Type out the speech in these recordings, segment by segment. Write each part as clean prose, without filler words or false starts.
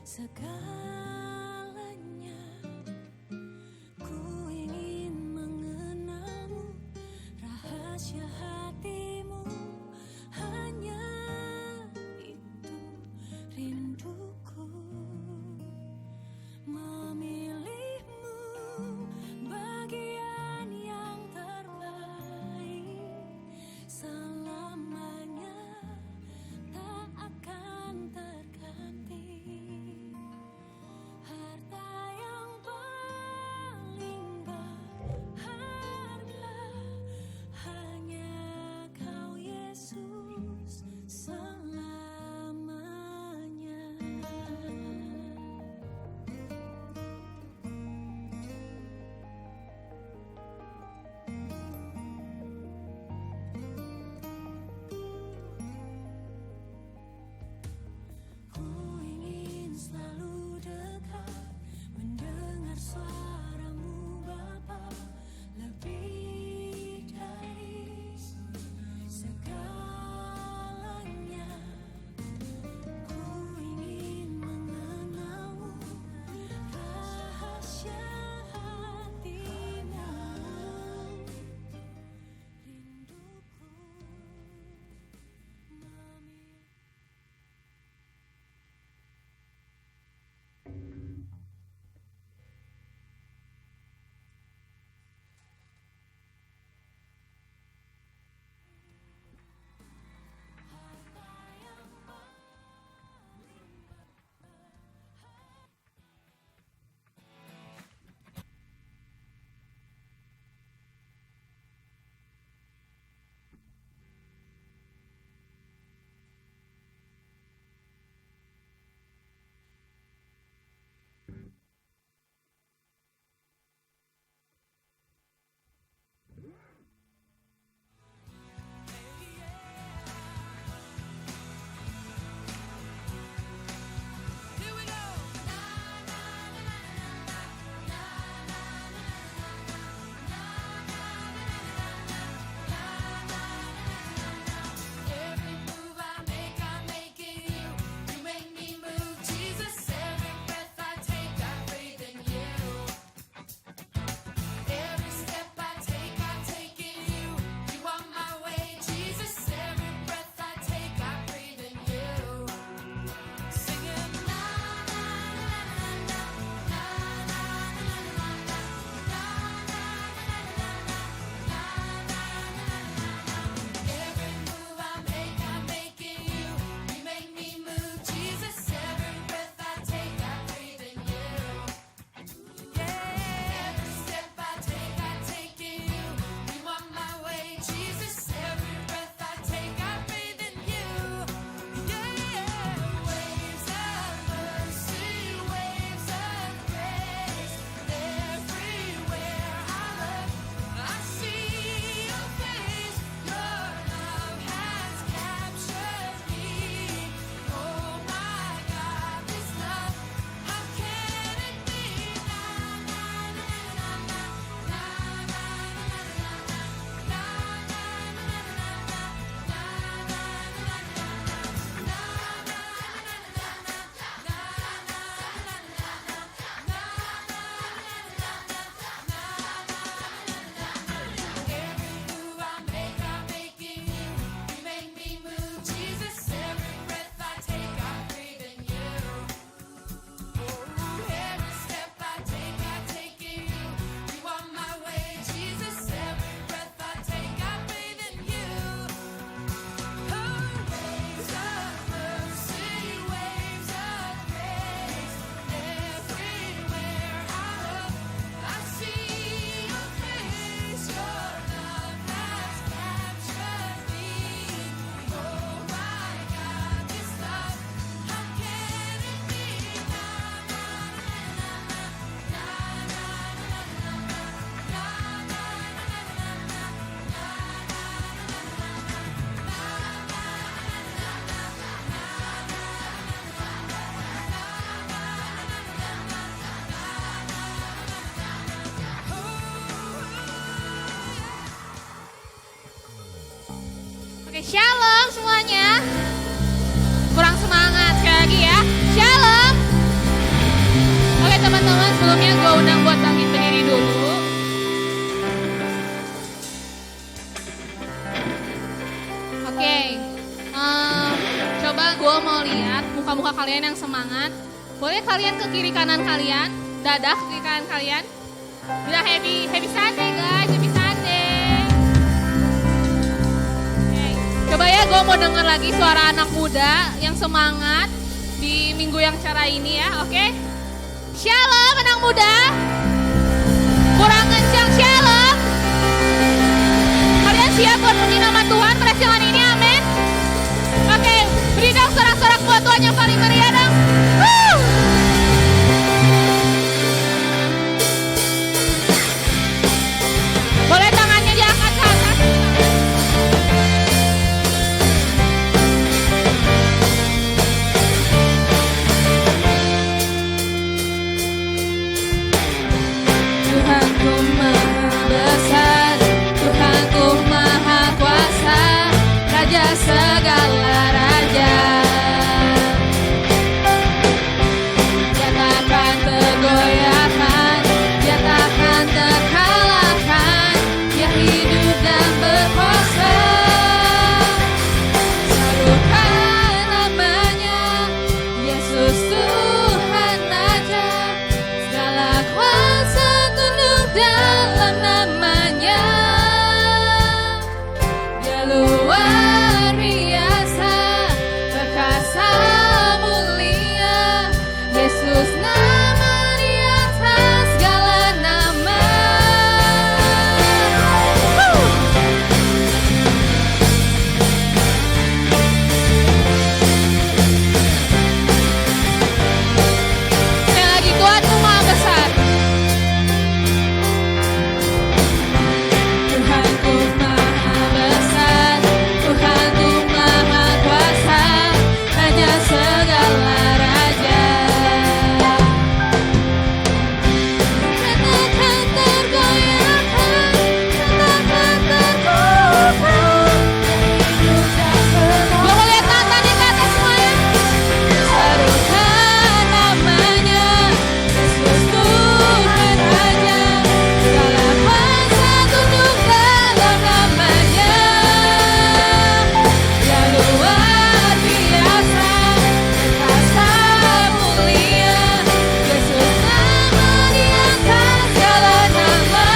segalanya. Ku ingin mengenalmu, rahasia hatimu, hanya itu rinduku. Memilihmu bagian yang terbaik, selamanya tak akan terganti. Harta yang paling berharga, hanya Kau Yesus selamanya. Ku ingin selalu dekat, mendengar suaramu Bapa, lebih dari segalanya. Ku ingin mengenalmu, rahasia hatimu, rinduku memiliki. Every move I make in you. You make me move, Jesus. Every breath I take, I breathe in you. Every step I take in you. You are my way, Jesus. Every breath I take, I breathe in you. Singing na na na na na na na na na na Every move I make in you. You make me move, Jesus. Every breath I take, I breathe in you. Every step I take in you. You are my way, Jesus. Every breath I take, I breathe in you. Waves of mercy, waves of grace. Everywhere I look, I see your face. Your love has captured me. Oh my God, this love, how can it be? Na na na na na na na na Every move I make in you. You make me move, Jesus. Every breath I take, I breathe in you. Every step I take in you. You are my way, Jesus. Every breath I take, I breathe in you. Waves of mercy, waves of grace. Everywhere I look, I see your face. Your love has captured me. Oh my God, this love, how can it be? Na na na na Oke, shalom semuanya. Kurang semangat sekali lagi ya. Shalom. kalian yang semangat. Boleh kalian ke kiri kanan kalian, dadah ke kiri kanan kalian. Bilang happy Sunday guys, happy Sunday. Oke, coba ya gue mau denger lagi suara anak muda yang semangat di minggu yang cerah ini ya, oke? Shalom anak muda. Kurang kencang shalom. Kalian siap buat puji nama Tuhan persiapan ini, amin? Oke, beri dong sorak-sorak buat Tuhan yang paling meriah dong. Woo! Boleh tangannya diangkat ke atas. Tuhanku maha besar, Tuhanku maha kuasa, Raja segala raja. Dia takkan tergoyahkan, dia takkan terkalahkan, dia hidup dan berkuasa. Salukan namanya, Yesus Tuhan Raja, segala kuasa tunduk dalam namanya. Dia luar biasa, perkasa mulia, Yesus nama di atas segala nama. Sekali lagi, Tuhanku maha besar. Tuhanku maha besar, Tuhanku maha kuasa, Raja segala raja. Takkan tergoyahkan, takkan tergoyahkan. Gua mau lihat tangannya ke atas semuanya. Serukan namanya, Yesus Tuhan Raja, segala kuasa tunduk dalam namanya. Dia luar biasa, perkasa mulia, Yesus nama di atas segala nama.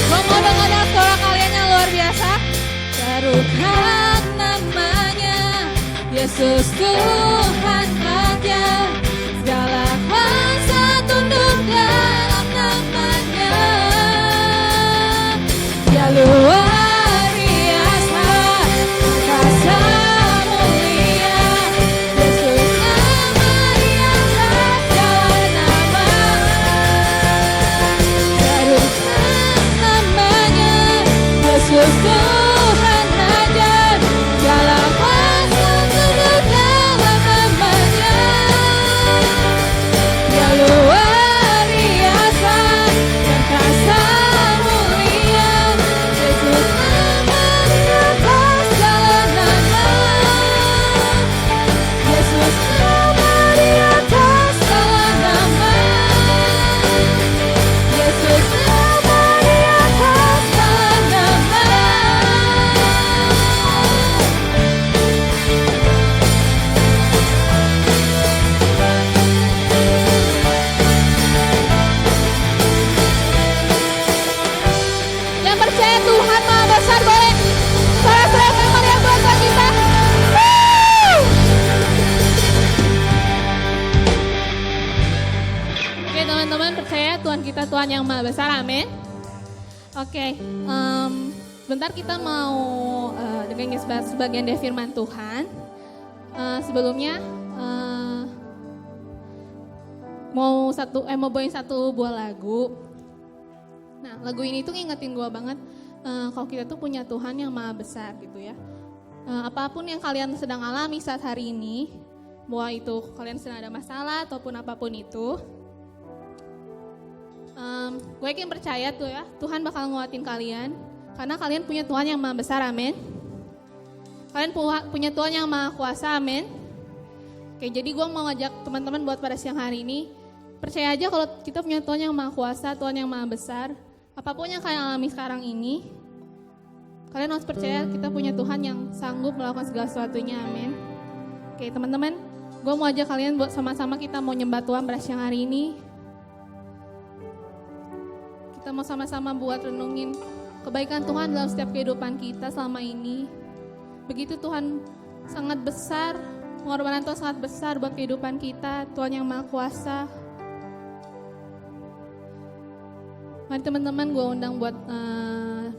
Gua mau dengar suara kalian yang luar biasa. Taruhkan namanya, Yesus Tuhan Raja, segala kuasa tunduk dalam namanya. Dia luar biasa, perkasa mulia, Yesus nama di atas segala nama. Taruhkan namanya, Yesus Tuhan Raja, segala kuasa tunduk dalam namanya. Dia luar biasa, perkasa mulia, Yesus nama di atas segala nama. Yesus nama di atas segala nama. Yesus nama di atas segala nama. Yang percaya Tuhan maha besar boleh sorak-sorak yang meriah buat Tuhan kita. Woo! Oke teman-teman, percaya Tuhan kita Tuhan yang maha besar, amin. Oke, bentar kita mau dengerin sebagian dari firman Tuhan. Sebelumnya mau bawain satu buah lagu. Nah, lagu ini tuh ngingetin gue banget kalau kita tuh punya Tuhan yang maha besar gitu ya. Apapun yang kalian sedang alami saat hari ini, bahwa itu kalian sedang ada masalah ataupun apapun itu, Gue yakin percaya tuh ya, Tuhan bakal nguatin kalian. Karena kalian punya Tuhan yang maha besar, amin. Kalian punya Tuhan yang maha kuasa, amin. Oke, jadi gue mau ngajak teman-teman buat pada siang hari ini, percaya aja kalau kita punya Tuhan yang maha kuasa, Tuhan yang maha besar. Apapun yang kalian alami sekarang ini, kalian harus percaya kita punya Tuhan yang sanggup melakukan segala sesuatunya, amin. Oke teman-teman, gue mau ajak kalian buat sama-sama kita mau nyembah Tuhan pada siang hari ini. Kita mau sama-sama buat renungin kebaikan Tuhan dalam setiap kehidupan kita selama ini. Begitu Tuhan sangat besar, pengorbanan Tuhan sangat besar buat kehidupan kita, Tuhan yang maha kuasa. Mari teman-teman, gue undang buat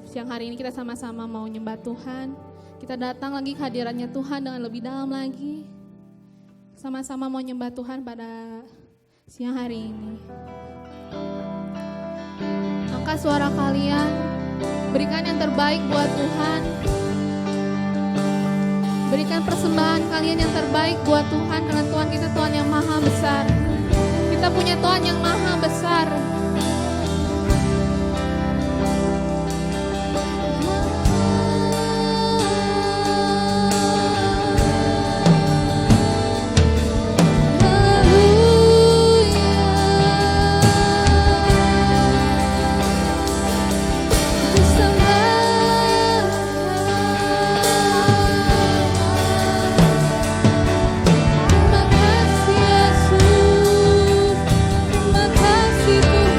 siang hari ini kita sama-sama mau nyembah Tuhan. Kita datang lagi ke hadiratnya Tuhan dengan lebih dalam lagi. Sama-sama mau nyembah Tuhan pada siang hari ini. Angkat suara kalian, berikan yang terbaik buat Tuhan. Berikan persembahan kalian yang terbaik buat Tuhan, karena Tuhan kita Tuhan yang maha besar. Kita punya Tuhan yang maha besar. Terima kasih Yesus, terima kasih Tuhan.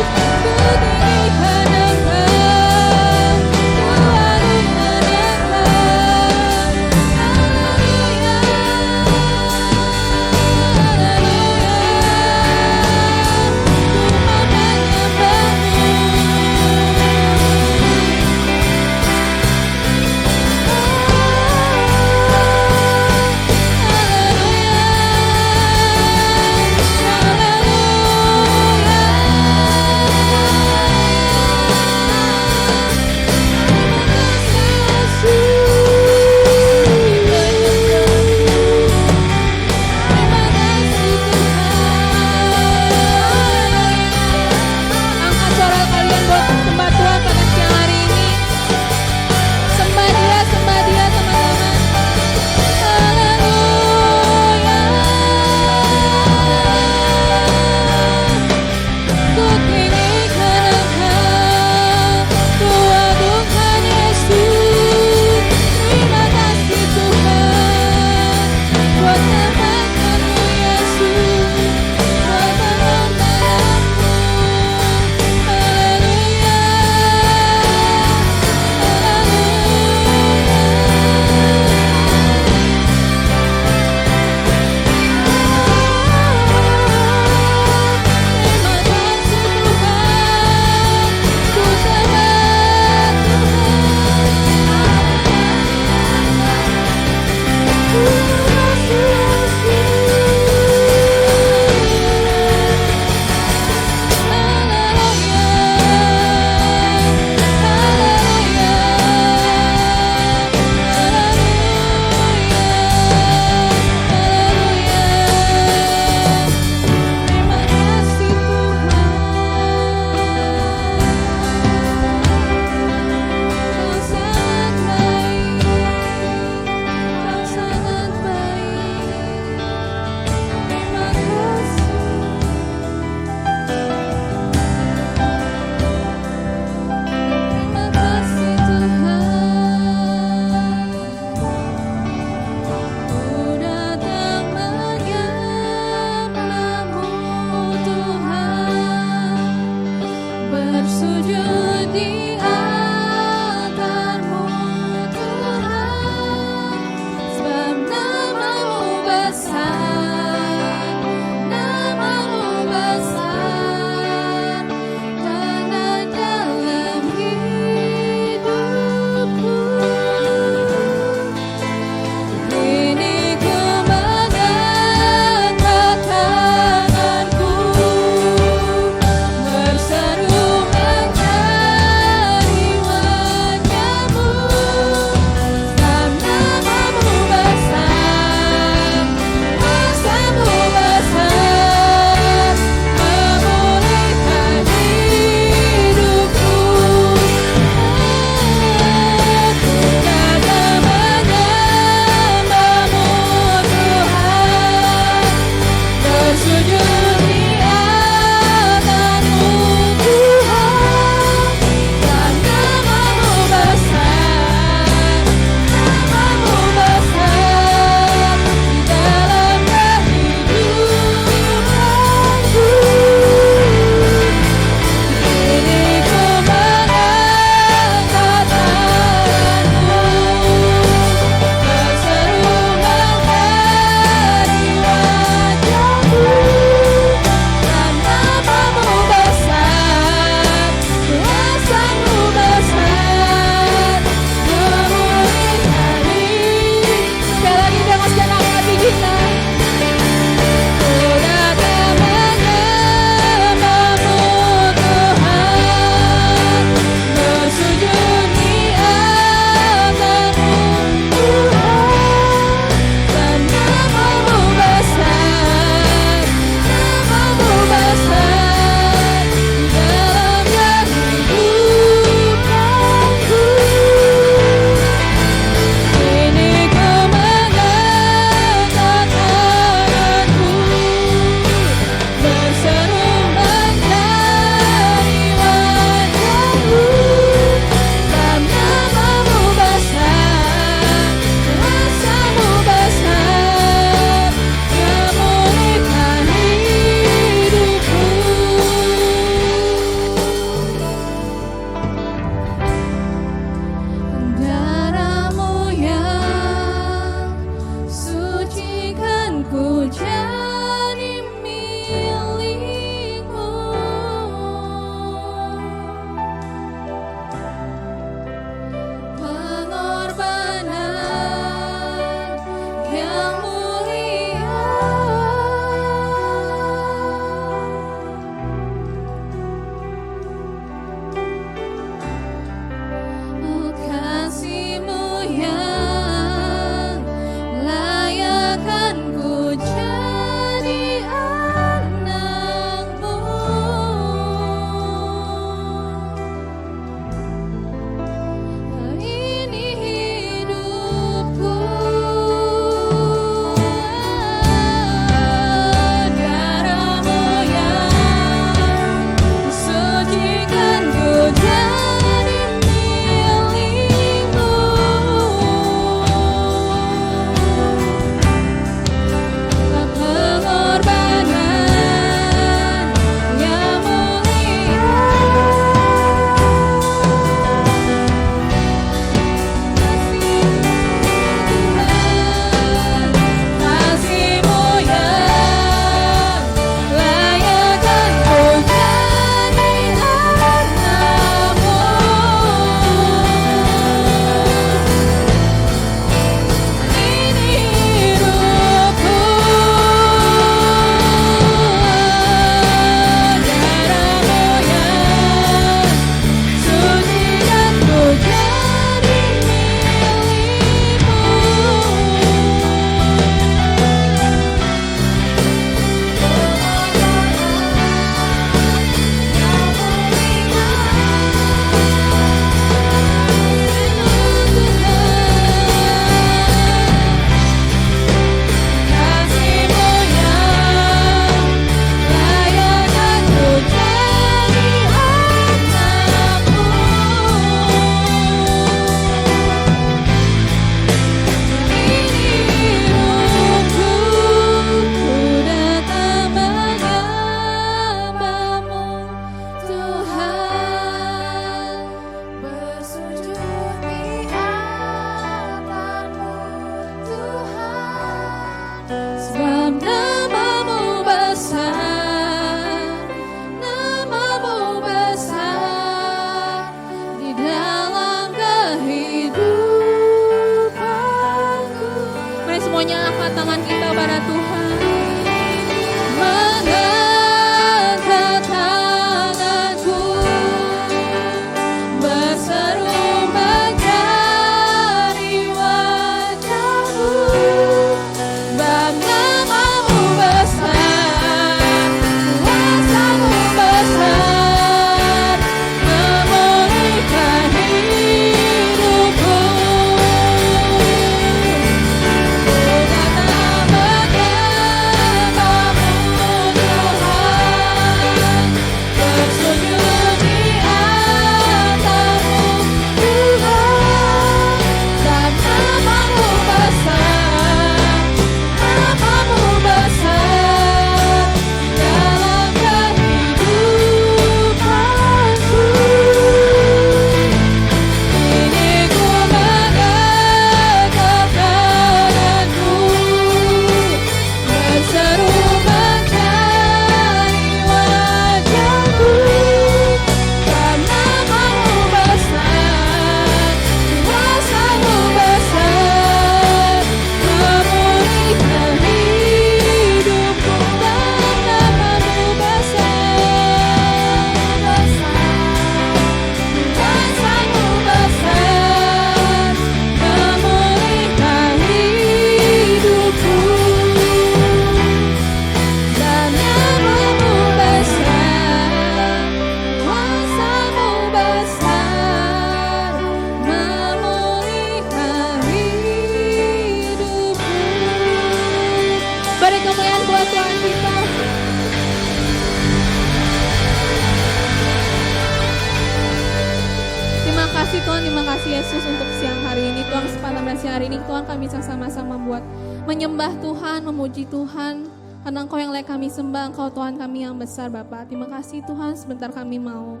siang hari ini Tuhan kami sama-sama buat menyembah Tuhan, memuji Tuhan. Karena Engkau yang layak kami sembah, Engkau Tuhan kami yang besar Bapa. Terima kasih Tuhan, sebentar kami mau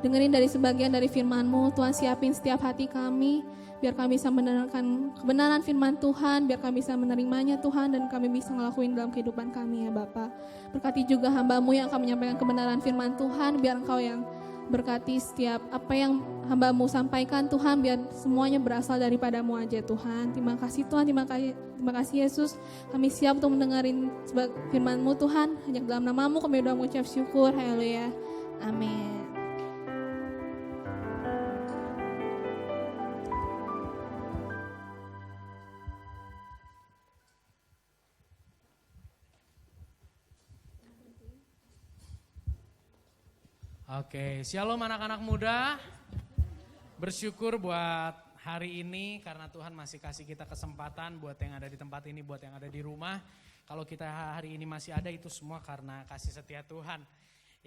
dengerin dari sebagian dari firman-Mu. Tuhan siapin setiap hati kami, biar kami bisa mendengarkan kebenaran firman Tuhan, biar kami bisa menerimanya Tuhan, dan kami bisa ngelakuin dalam kehidupan kami ya Bapa. Berkati juga hamba-Mu yang akan menyampaikan kebenaran firman Tuhan, biar Engkau yang berkati setiap apa yang hamba-Mu sampaikan Tuhan, biar semuanya berasal daripada-Mu aja Tuhan. Terima kasih Tuhan, terima kasih Yesus. Kami siap untuk mendengarin firman-Mu Tuhan. Hanya dalam nama-Mu kami doa mengucap syukur. Haleluya. Amin. Oke, shalom anak-anak muda. Bersyukur buat hari ini karena Tuhan masih kasih kita kesempatan buat yang ada di tempat ini, buat yang ada di rumah. Kalau kita hari ini masih ada itu semua karena kasih setia Tuhan.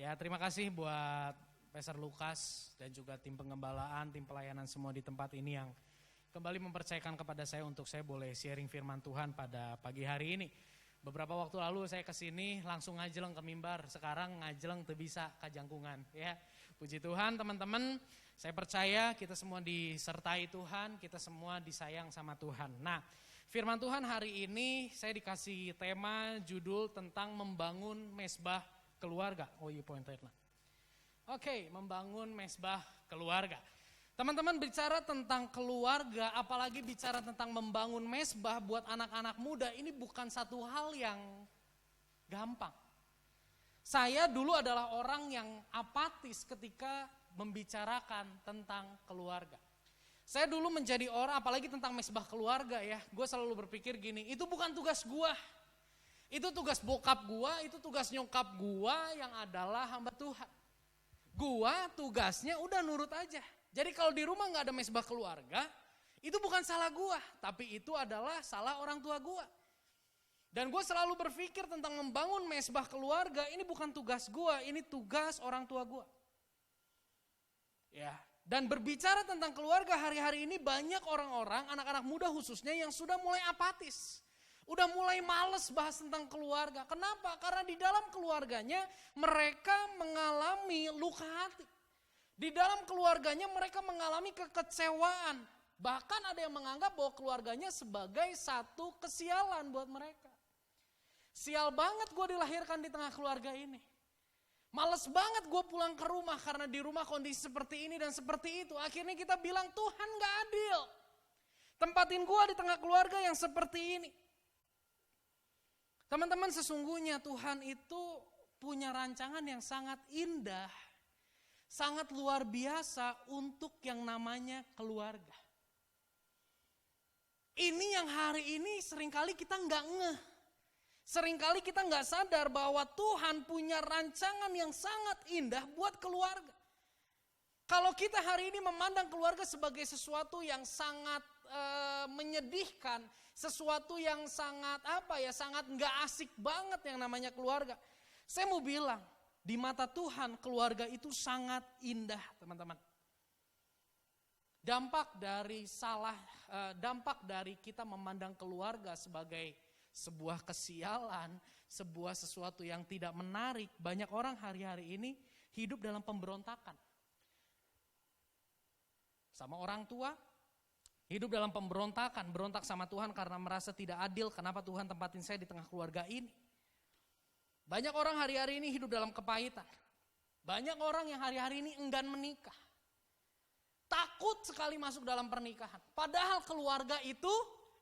Ya, terima kasih buat Pastor Lukas dan juga tim pengembalaan, tim pelayanan semua di tempat ini yang kembali mempercayakan kepada saya untuk saya boleh sharing firman Tuhan pada pagi hari ini. Beberapa waktu lalu saya kesini langsung ngajeleng ke mimbar, sekarang ngajeleng tuh bisa ke jangkungan. Ya, puji Tuhan teman-teman, saya percaya kita semua disertai Tuhan, kita semua disayang sama Tuhan. Nah, firman Tuhan hari ini saya dikasih tema judul tentang membangun mesbah keluarga. Oh iya pointernya. Oke, membangun mesbah keluarga. Teman-teman bicara tentang keluarga, apalagi bicara tentang membangun mesbah buat anak-anak muda, ini bukan satu hal yang gampang. Saya dulu adalah orang yang apatis ketika membicarakan tentang keluarga. Saya dulu menjadi orang, apalagi tentang mesbah keluarga ya, gue selalu berpikir gini, itu bukan tugas gue. Itu tugas bokap gue, itu tugas nyokap gue yang adalah hamba Tuhan. Gue tugasnya udah nurut aja. Jadi kalau di rumah gak ada mesbah keluarga, itu bukan salah gua, tapi itu adalah salah orang tua gua. Dan gue selalu berpikir tentang membangun mesbah keluarga, ini bukan tugas gua, ini tugas orang tua gua. Ya, dan berbicara tentang keluarga hari-hari ini banyak orang-orang, anak-anak muda khususnya yang sudah mulai apatis. Udah mulai males bahas tentang keluarga. Kenapa? Karena di dalam keluarganya mereka mengalami luka hati. Di dalam keluarganya mereka mengalami kekecewaan. Bahkan ada yang menganggap bahwa keluarganya sebagai satu kesialan buat mereka. Sial banget gue dilahirkan di tengah keluarga ini. Males banget gue pulang ke rumah karena di rumah kondisi seperti ini dan seperti itu. Akhirnya kita bilang Tuhan gak adil. Tempatin gue di tengah keluarga yang seperti ini. Teman-teman, sesungguhnya Tuhan itu punya rancangan yang sangat indah. Sangat luar biasa untuk yang namanya keluarga. Ini yang hari ini seringkali kita nggak ngeh. Seringkali kita nggak sadar bahwa Tuhan punya rancangan yang sangat indah buat keluarga. Kalau kita hari ini memandang keluarga sebagai sesuatu yang sangat menyedihkan, sesuatu yang sangat sangat nggak asik banget yang namanya keluarga. Saya mau bilang, di mata Tuhan keluarga itu sangat indah teman-teman. Dampak dari kita memandang keluarga sebagai sebuah kesialan, sebuah sesuatu yang tidak menarik. Banyak orang hari-hari ini hidup dalam pemberontakan. Sama orang tua, hidup dalam pemberontakan, berontak sama Tuhan karena merasa tidak adil. Kenapa Tuhan tempatin saya di tengah keluarga ini? Banyak orang hari-hari ini hidup dalam kepahitan. Banyak orang yang hari-hari ini enggan menikah. Takut sekali masuk dalam pernikahan. Padahal keluarga itu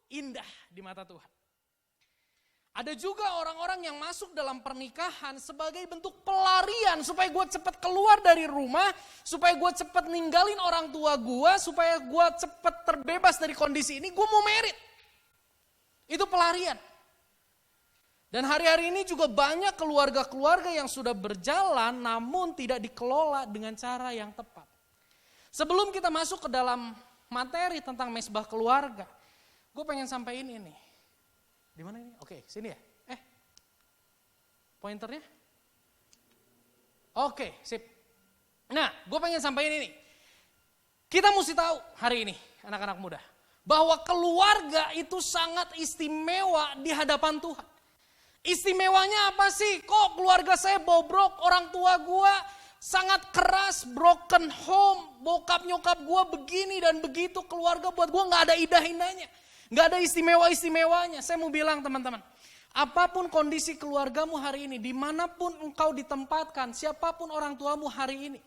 indah di mata Tuhan. Ada juga orang-orang yang masuk dalam pernikahan sebagai bentuk pelarian. Supaya gue cepat keluar dari rumah. Supaya gue cepat ninggalin orang tua gue. Supaya gue cepat terbebas dari kondisi ini. Gue mau merit. Itu pelarian. Dan hari-hari ini juga banyak keluarga-keluarga yang sudah berjalan namun tidak dikelola dengan cara yang tepat. Sebelum kita masuk ke dalam materi tentang mesbah keluarga, gue pengen sampaikan ini. Di mana ini? Oke, sini ya. Pointernya? Oke, sip. Nah, gue pengen sampaikan ini. Kita mesti tahu hari ini, anak-anak muda, Bahwa keluarga itu sangat istimewa di hadapan Tuhan. Istimewanya apa sih? Kok keluarga saya bobrok, orang tua gue sangat keras, broken home, bokap nyokap gue begini dan begitu, keluarga buat gue gak ada indah-indahnya. Gak ada istimewa-istimewanya. Saya mau bilang teman-teman, apapun kondisi keluargamu hari ini, dimanapun engkau ditempatkan, siapapun orang tuamu hari ini,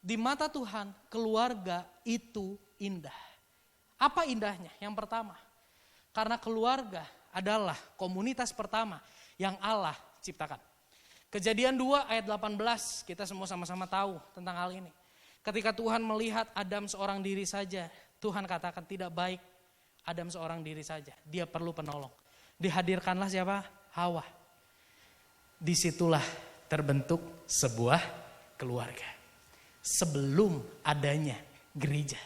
di mata Tuhan keluarga itu indah. Apa indahnya? Yang pertama, karena keluarga adalah komunitas pertama yang Allah ciptakan. Kejadian 2 ayat 18, kita semua sama-sama tahu tentang hal ini. Ketika Tuhan melihat Adam seorang diri saja, Tuhan katakan tidak baik Adam seorang diri saja. Dia perlu penolong. Dihadirkanlah siapa? Hawa. Disitulah terbentuk sebuah keluarga. Sebelum adanya gereja,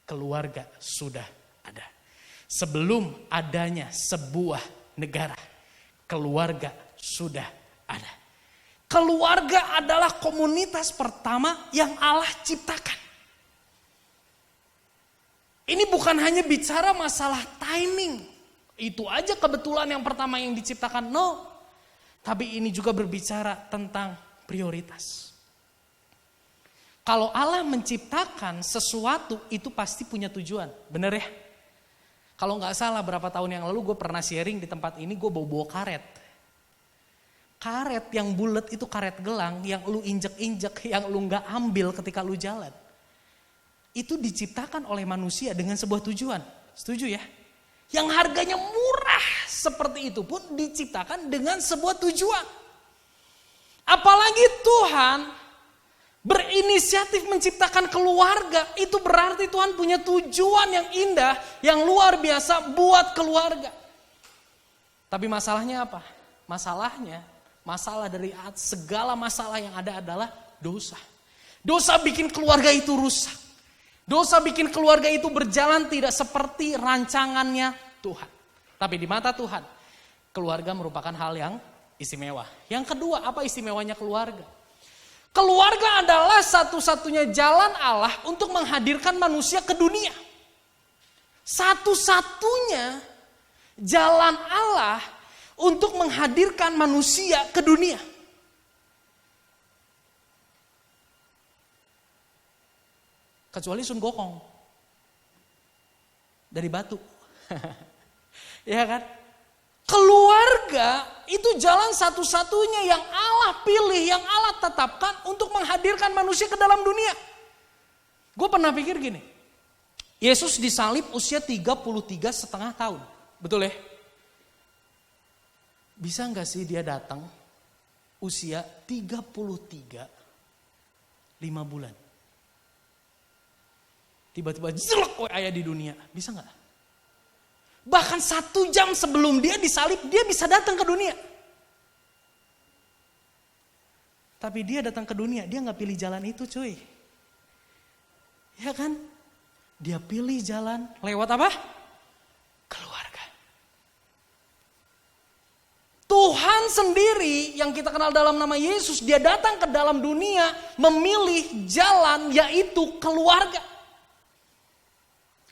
keluarga sudah ada. Sebelum adanya sebuah negara, keluarga sudah ada. Keluarga adalah komunitas pertama yang Allah ciptakan. Ini bukan hanya bicara masalah timing. Itu aja kebetulan yang pertama yang diciptakan. No. Tapi ini juga berbicara tentang prioritas. Kalau Allah menciptakan sesuatu itu pasti punya tujuan. Bener ya? Kalau gak salah berapa tahun yang lalu gue pernah sharing di tempat ini, gue bawa karet. Karet yang bulat itu karet gelang yang lu injek-injek, yang lu gak ambil ketika lu jalan. Itu diciptakan oleh manusia dengan sebuah tujuan. Setuju ya? Yang harganya murah seperti itu pun diciptakan dengan sebuah tujuan. Apalagi Tuhan berinisiatif menciptakan keluarga, itu berarti Tuhan punya tujuan yang indah, yang luar biasa buat keluarga. Tapi masalahnya apa? Masalah dari segala masalah yang ada adalah dosa. Dosa bikin keluarga itu rusak. Dosa bikin keluarga itu berjalan tidak seperti rancangannya Tuhan. Tapi di mata Tuhan, keluarga merupakan hal yang istimewa. Yang kedua, apa istimewanya keluarga? Keluarga adalah satu-satunya jalan Allah untuk menghadirkan manusia ke dunia. Satu-satunya jalan Allah untuk menghadirkan manusia ke dunia. Kecuali Sun Gokong. Dari batu. Ya kan? Keluarga itu jalan satu-satunya yang Allah pilih, yang Allah tetapkan untuk menghadirkan manusia ke dalam dunia. Gue pernah pikir gini, Yesus disalib usia 33,5 tahun, betul ya? Bisa gak sih dia datang usia 33, 5 bulan. Tiba-tiba jelek ayah di dunia, bisa gak? Bahkan 1 jam sebelum dia disalib, dia bisa datang ke dunia. Tapi dia datang ke dunia, dia gak pilih jalan itu cuy. Ya kan? Dia pilih jalan lewat apa? Keluarga. Tuhan sendiri yang kita kenal dalam nama Yesus, dia datang ke dalam dunia memilih jalan yaitu keluarga.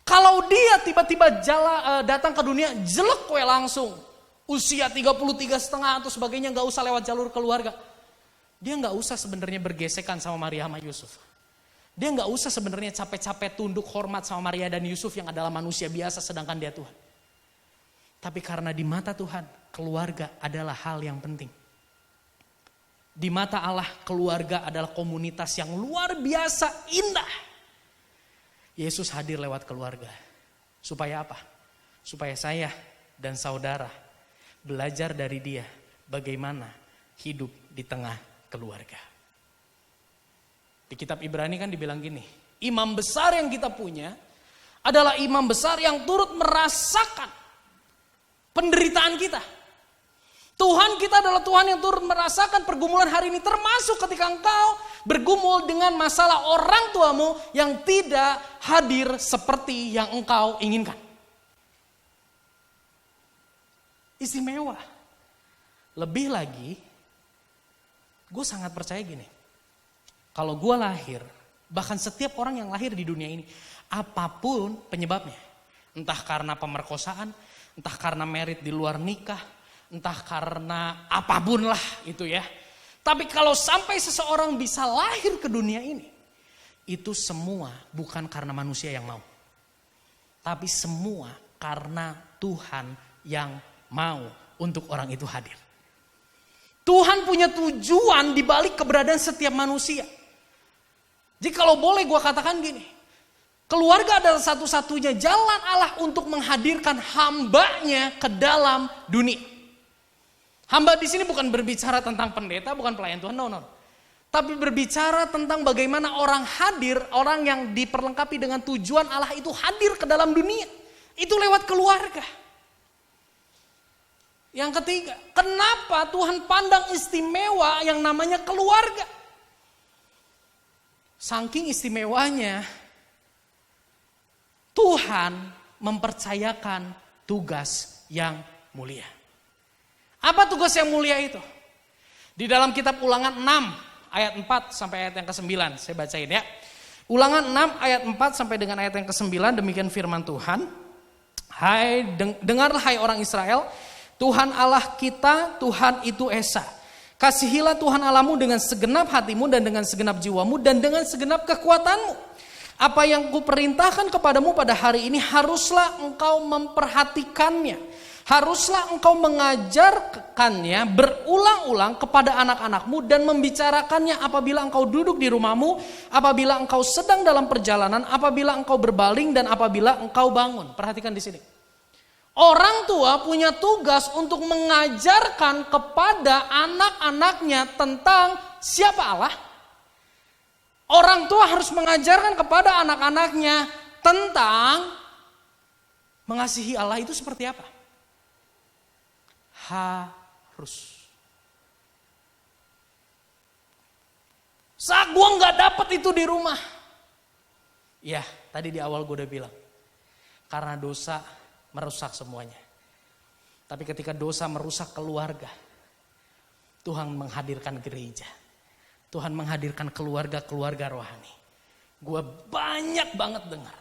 Kalau dia tiba-tiba datang ke dunia jelek langsung. Usia 33,5 atau sebagainya gak usah lewat jalur keluarga. Dia gak usah sebenarnya bergesekan sama Maria sama Yusuf. Dia gak usah sebenarnya capek-capek tunduk hormat sama Maria dan Yusuf yang adalah manusia biasa sedangkan dia Tuhan. Tapi karena di mata Tuhan keluarga adalah hal yang penting. Di mata Allah keluarga adalah komunitas yang luar biasa indah. Yesus hadir lewat keluarga. Supaya apa? Supaya saya dan saudara belajar dari dia bagaimana hidup di tengah keluarga. Di kitab Ibrani kan dibilang gini, imam besar yang kita punya adalah imam besar yang turut merasakan penderitaan kita. Tuhan kita adalah Tuhan yang turut merasakan pergumulan hari ini, termasuk ketika engkau bergumul dengan masalah orang tuamu yang tidak hadir seperti yang engkau inginkan. Istimewa. Lebih lagi, gue sangat percaya gini, kalau gue lahir, bahkan setiap orang yang lahir di dunia ini Apapun penyebabnya. Entah karena pemerkosaan, entah karena merit di luar nikah, entah karena apapun lah itu ya. Tapi kalau sampai seseorang bisa lahir ke dunia ini, itu semua bukan karena manusia yang mau. Tapi semua karena Tuhan yang mau untuk orang itu hadir. Tuhan punya tujuan di balik keberadaan setiap manusia. Jadi kalau boleh gue katakan gini, keluarga adalah satu-satunya jalan Allah untuk menghadirkan hambanya ke dalam dunia. Hamba di sini bukan berbicara tentang pendeta, bukan pelayan Tuhan, no. Tapi berbicara tentang bagaimana orang hadir, orang yang diperlengkapi dengan tujuan Allah itu hadir ke dalam dunia. Itu lewat keluarga. Yang ketiga, kenapa Tuhan pandang istimewa yang namanya keluarga? Saking istimewanya, Tuhan mempercayakan tugas yang mulia. Apa tugas yang mulia itu? Di dalam kitab Ulangan 6 ayat 4 sampai ayat yang ke-9, saya bacain ya. Ulangan 6 ayat 4 sampai dengan ayat yang ke-9, demikian firman Tuhan. Dengarlah hai orang Israel, Tuhan Allah kita, Tuhan itu Esa. Kasihilah Tuhan Allahmu dengan segenap hatimu dan dengan segenap jiwamu dan dengan segenap kekuatanmu. Apa yang kuperintahkan kepadamu pada hari ini haruslah engkau memperhatikannya. Haruslah engkau mengajarkannya berulang-ulang kepada anak-anakmu dan membicarakannya apabila engkau duduk di rumahmu, apabila engkau sedang dalam perjalanan, apabila engkau berbaling dan apabila engkau bangun. Perhatikan di sini. Orang tua punya tugas untuk mengajarkan kepada anak-anaknya tentang siapa Allah. Orang tua harus mengajarkan kepada anak-anaknya tentang mengasihi Allah itu seperti apa. Harus. Saat gue gak dapet itu di rumah. Ya, tadi di awal gue udah bilang. Karena dosa merusak semuanya. Tapi ketika dosa merusak keluarga, Tuhan menghadirkan gereja. Tuhan menghadirkan keluarga-keluarga rohani. Gue banyak banget dengar.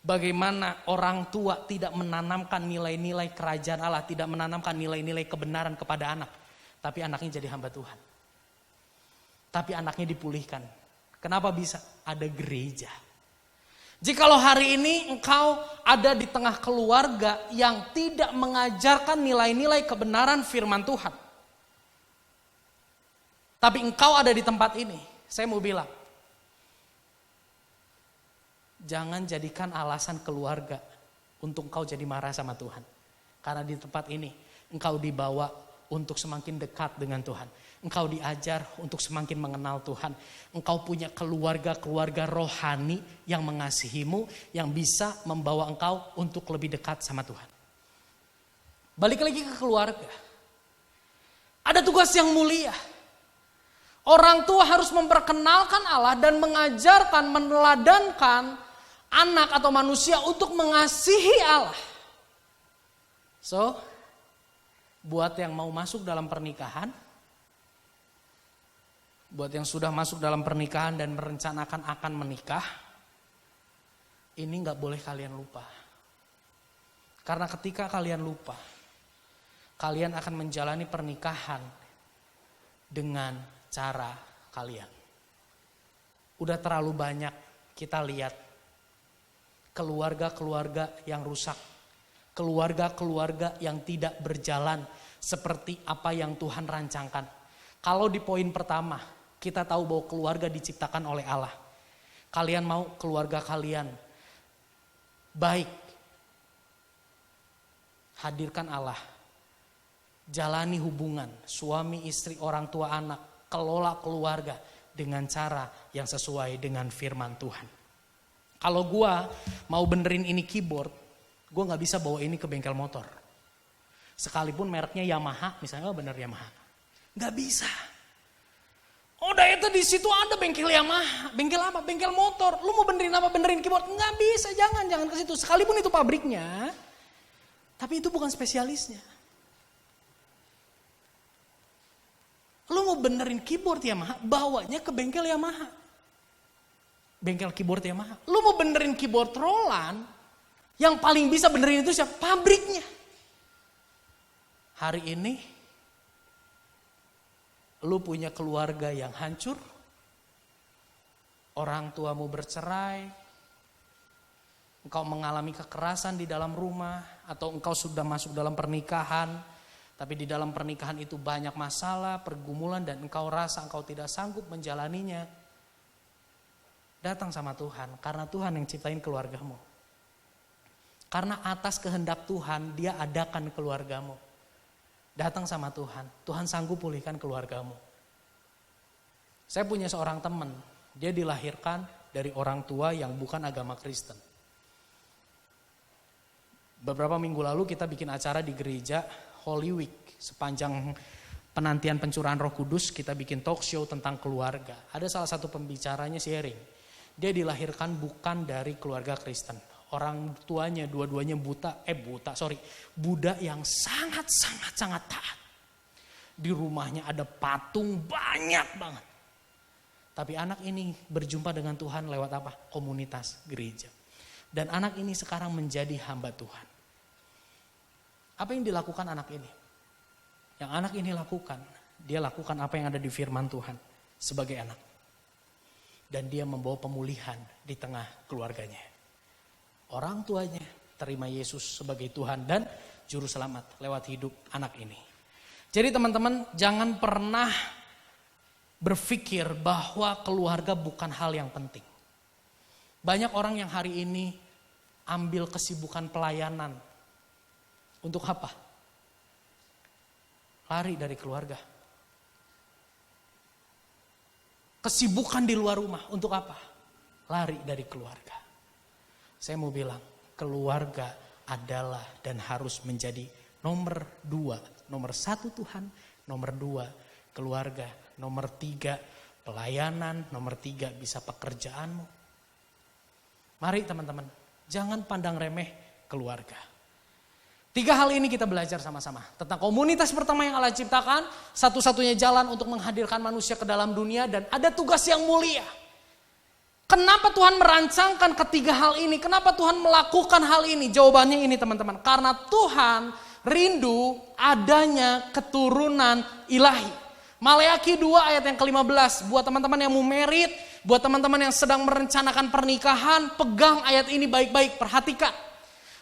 Bagaimana orang tua tidak menanamkan nilai-nilai kerajaan Allah, tidak menanamkan nilai-nilai kebenaran kepada anak. Tapi anaknya jadi hamba Tuhan. Tapi anaknya dipulihkan. Kenapa bisa? Ada gereja. Jikalau hari ini engkau ada di tengah keluarga yang tidak mengajarkan nilai-nilai kebenaran firman Tuhan. Tapi engkau ada di tempat ini, saya mau bilang. Jangan jadikan alasan keluarga untuk engkau jadi marah sama Tuhan. Karena di tempat ini engkau dibawa untuk semakin dekat dengan Tuhan. Engkau diajar untuk semakin mengenal Tuhan. Engkau punya keluarga-keluarga rohani yang mengasihimu, yang bisa membawa engkau untuk lebih dekat sama Tuhan. Balik lagi ke keluarga. Ada tugas yang mulia. Orang tua harus memperkenalkan Allah dan mengajarkan, meneladankan anak atau manusia untuk mengasihi Allah. So, buat yang mau masuk dalam pernikahan, buat yang sudah masuk dalam pernikahan dan merencanakan akan menikah, ini gak boleh kalian lupa. Karena ketika kalian lupa, kalian akan menjalani pernikahan dengan cara kalian. Udah terlalu banyak kita lihat keluarga-keluarga yang rusak. Keluarga-keluarga yang tidak berjalan seperti apa yang Tuhan rancangkan. Kalau di poin pertama, kita tahu bahwa keluarga diciptakan oleh Allah. Kalian mau keluarga kalian baik. Hadirkan Allah. Jalani hubungan suami, istri, orang tua, anak. Kelola keluarga dengan cara yang sesuai dengan firman Tuhan. Kalau gue mau benerin ini keyboard, gue gak bisa bawa ini ke bengkel motor. Sekalipun mereknya Yamaha, misalnya bener Yamaha. Gak bisa. Udah itu di situ ada bengkel Yamaha. Bengkel apa? Bengkel motor. Lu mau benerin apa? Benerin keyboard? Gak bisa, jangan ke situ. Sekalipun itu pabriknya, tapi itu bukan spesialisnya. Lu mau benerin keyboard Yamaha, bawanya ke bengkel Yamaha. bengkel keyboard Yamaha. Lu mau benerin keyboard Roland, yang paling bisa benerin itu siapa? Pabriknya. Hari ini, lu punya keluarga yang hancur, orang tuamu bercerai, engkau mengalami kekerasan di dalam rumah, atau engkau sudah masuk dalam pernikahan, tapi di dalam pernikahan itu banyak masalah, pergumulan, dan engkau rasa engkau tidak sanggup menjalaninya. Datang sama Tuhan, karena Tuhan yang ciptain keluargamu. Karena atas kehendak Tuhan, Dia adakan keluargamu. Datang sama Tuhan, Tuhan sanggup pulihkan keluargamu. Saya punya seorang teman, dia dilahirkan dari orang tua yang bukan agama Kristen. Beberapa minggu lalu kita bikin acara di gereja Holy Week. Sepanjang penantian pencurahan Roh Kudus, kita bikin talk show tentang keluarga. Ada salah satu pembicaranya sharing. Dia dilahirkan bukan dari keluarga Kristen. Orang tuanya dua-duanya Buddha yang sangat taat. Di rumahnya ada patung banyak banget. Tapi anak ini berjumpa dengan Tuhan lewat apa? Komunitas gereja. Dan anak ini sekarang menjadi hamba Tuhan. Apa yang dilakukan anak ini? Yang anak ini lakukan, dia lakukan apa yang ada di firman Tuhan sebagai anak. Dan dia membawa pemulihan di tengah keluarganya. Orang tuanya terima Yesus sebagai Tuhan dan Juru Selamat lewat hidup anak ini. Jadi teman-teman, jangan pernah berpikir bahwa keluarga bukan hal yang penting. Banyak orang yang hari ini ambil kesibukan pelayanan. Untuk apa? Lari dari keluarga. Kesibukan di luar rumah, untuk apa? Lari dari keluarga. Saya mau bilang, keluarga adalah dan harus menjadi nomor 2. Nomor 1 Tuhan, nomor 2 keluarga, nomor 3 pelayanan, nomor 3 bisa pekerjaanmu. Mari teman-teman, jangan pandang remeh keluarga. 3 hal ini kita belajar sama-sama. Tentang komunitas pertama yang Allah ciptakan, satu-satunya jalan untuk menghadirkan manusia ke dalam dunia, dan ada tugas yang mulia. Kenapa Tuhan merancangkan ketiga hal ini? Kenapa Tuhan melakukan hal ini? Jawabannya ini teman-teman. Karena Tuhan rindu adanya keturunan ilahi. Maleakhi 2 ayat yang ke-15. Buat teman-teman yang mau merit, buat teman-teman yang sedang merencanakan pernikahan, pegang ayat ini baik-baik, perhatikan.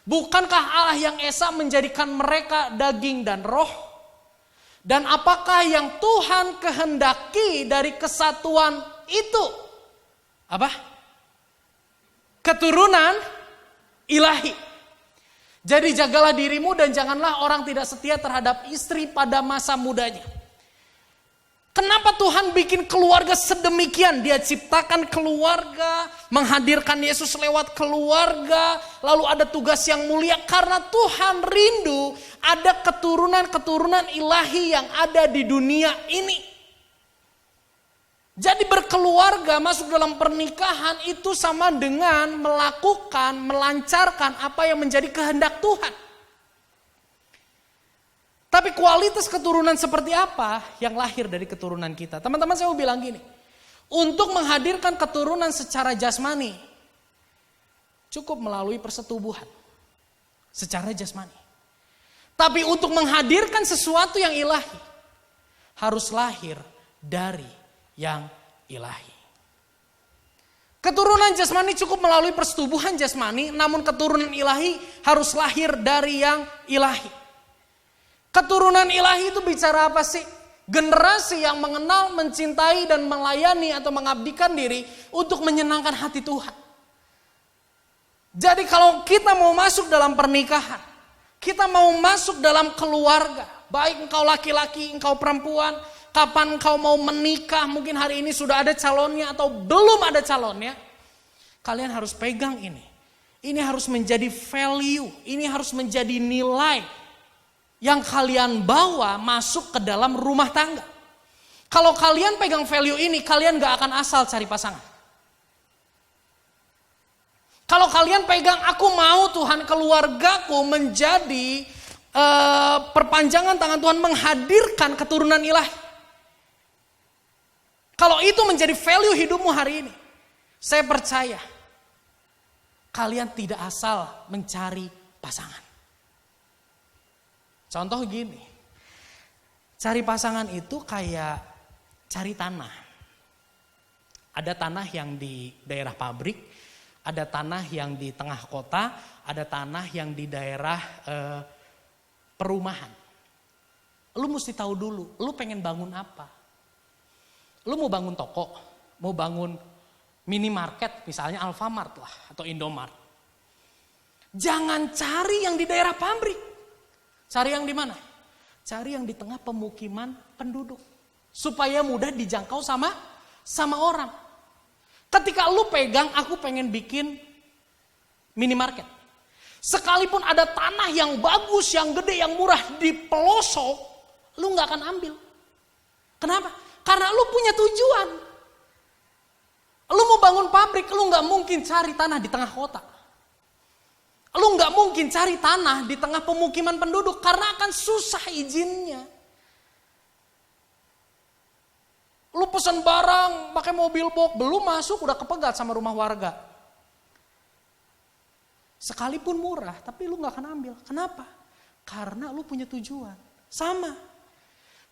Bukankah Allah yang Esa menjadikan mereka daging dan roh? Dan apakah yang Tuhan kehendaki dari kesatuan itu? Apa? Keturunan ilahi. Jadi jagalah dirimu dan janganlah orang tidak setia terhadap istri pada masa mudanya. Kenapa Tuhan bikin keluarga sedemikian? Dia ciptakan keluarga, menghadirkan Yesus lewat keluarga, lalu ada tugas yang mulia. Karena Tuhan rindu ada keturunan-keturunan ilahi yang ada di dunia ini. Jadi berkeluarga, masuk dalam pernikahan itu sama dengan melakukan, melancarkan apa yang menjadi kehendak Tuhan. Tapi kualitas keturunan seperti apa yang lahir dari keturunan kita? Teman-teman, saya mau bilang gini. Untuk menghadirkan keturunan secara jasmani, cukup melalui persetubuhan. Secara jasmani. Tapi untuk menghadirkan sesuatu yang ilahi, harus lahir dari yang ilahi. Keturunan jasmani cukup melalui persetubuhan jasmani, namun keturunan ilahi harus lahir dari yang ilahi. Keturunan ilahi itu bicara apa sih? Generasi yang mengenal, mencintai, dan melayani atau mengabdikan diri untuk menyenangkan hati Tuhan. Jadi kalau kita mau masuk dalam pernikahan, kita mau masuk dalam keluarga, baik engkau laki-laki, engkau perempuan, kapan engkau mau menikah, mungkin hari ini sudah ada calonnya atau belum ada calonnya, kalian harus pegang ini. Ini harus menjadi value, ini harus menjadi nilai yang kalian bawa masuk ke dalam rumah tangga. Kalau kalian pegang value ini, kalian gak akan asal cari pasangan. Kalau kalian pegang, aku mau Tuhan keluargaku menjadi perpanjangan tangan Tuhan, menghadirkan keturunan ilahi. Kalau itu menjadi value hidupmu hari ini, Saya percaya kalian tidak asal mencari pasangan. Contoh gini, cari pasangan itu kayak cari tanah. Ada tanah yang di daerah pabrik, ada tanah yang di tengah kota, ada tanah yang di daerah perumahan. Lu mesti tahu dulu, lu pengen bangun apa. Lu mau bangun toko, mau bangun minimarket, misalnya Alfamart lah atau Indomart. Jangan cari yang di daerah pabrik. Cari yang di mana? Cari yang di tengah pemukiman penduduk. Supaya mudah dijangkau sama orang. Ketika lu pegang, aku pengen bikin minimarket. Sekalipun ada tanah yang bagus, yang gede, yang murah di pelosok, lu gak akan ambil. Kenapa? Karena lu punya tujuan. Lu mau bangun pabrik, lu gak mungkin cari tanah di tengah kota. Lu gak mungkin cari tanah di tengah pemukiman penduduk karena akan susah izinnya. Lu pesen barang pakai mobil box, belum masuk udah kepegat sama rumah warga. Sekalipun murah, tapi lu gak akan ambil. Kenapa? Karena lu punya tujuan. Sama.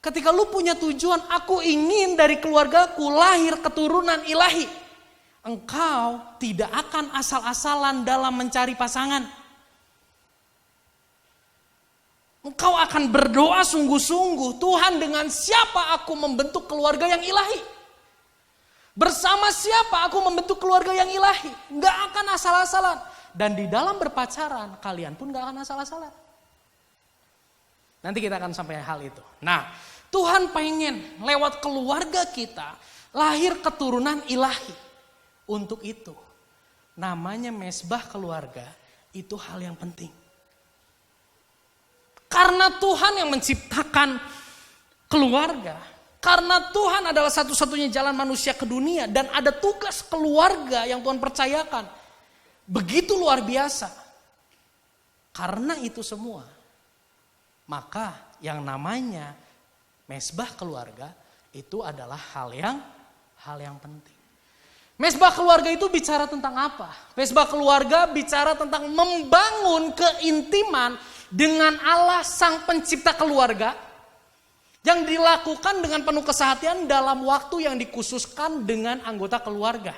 Ketika lu punya tujuan, aku ingin dari keluargaku lahir keturunan ilahi. Engkau tidak akan asal-asalan dalam mencari pasangan. Engkau akan berdoa sungguh-sungguh, Tuhan dengan siapa aku membentuk keluarga yang ilahi? Bersama siapa aku membentuk keluarga yang ilahi? Gak akan asal-asalan. Dan di dalam berpacaran, kalian pun gak akan asal-asalan. Nanti kita akan sampai hal itu. Nah, Tuhan pengen lewat keluarga kita lahir keturunan ilahi. Untuk itu, namanya mesbah keluarga itu hal yang penting. Karena Tuhan yang menciptakan keluarga. Karena Tuhan adalah satu-satunya jalan manusia ke dunia. Dan ada tugas keluarga yang Tuhan percayakan. Begitu luar biasa. Karena itu semua. Maka yang namanya mesbah keluarga itu adalah hal yang penting. Mesbah keluarga itu bicara tentang apa? Mesbah keluarga bicara tentang membangun keintiman dengan Allah sang pencipta keluarga yang dilakukan dengan penuh kesehatian dalam waktu yang dikhususkan dengan anggota keluarga.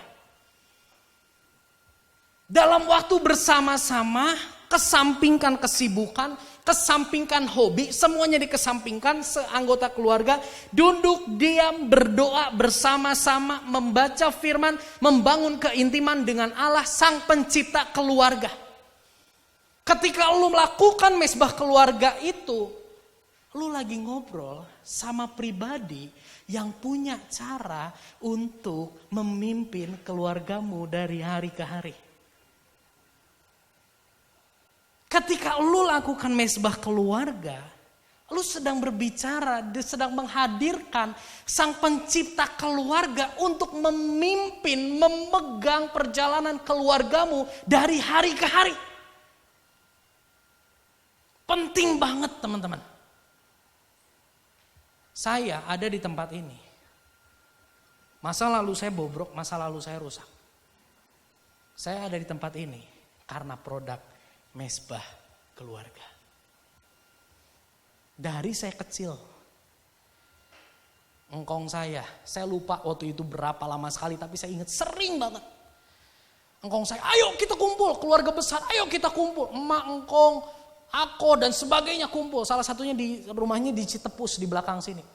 Dalam waktu bersama-sama, kesampingkan kesibukan, kesampingkan hobi, semuanya dikesampingkan, seanggota keluarga duduk diam berdoa bersama-sama, membaca firman, membangun keintiman dengan Allah sang pencipta keluarga. Ketika lu melakukan mesbah keluarga itu, lu lagi ngobrol sama pribadi yang punya cara untuk memimpin keluargamu dari hari ke hari. Ketika lu lakukan mesbah keluarga, lu sedang berbicara, sedang menghadirkan sang pencipta keluarga untuk memimpin, memegang perjalanan keluargamu dari hari ke hari. Penting banget teman-teman. Saya ada di tempat ini. Masa lalu saya bobrok, masa lalu saya rusak. Saya ada di tempat ini karena produk mesbah keluarga. Dari saya kecil, engkong saya lupa waktu itu berapa lama sekali, tapi saya ingat sering banget. Engkong saya, ayo kita kumpul, keluarga besar, ayo kita kumpul. Emak, engkong, aku dan sebagainya kumpul. Salah satunya di rumahnya di Citepus di belakang sini.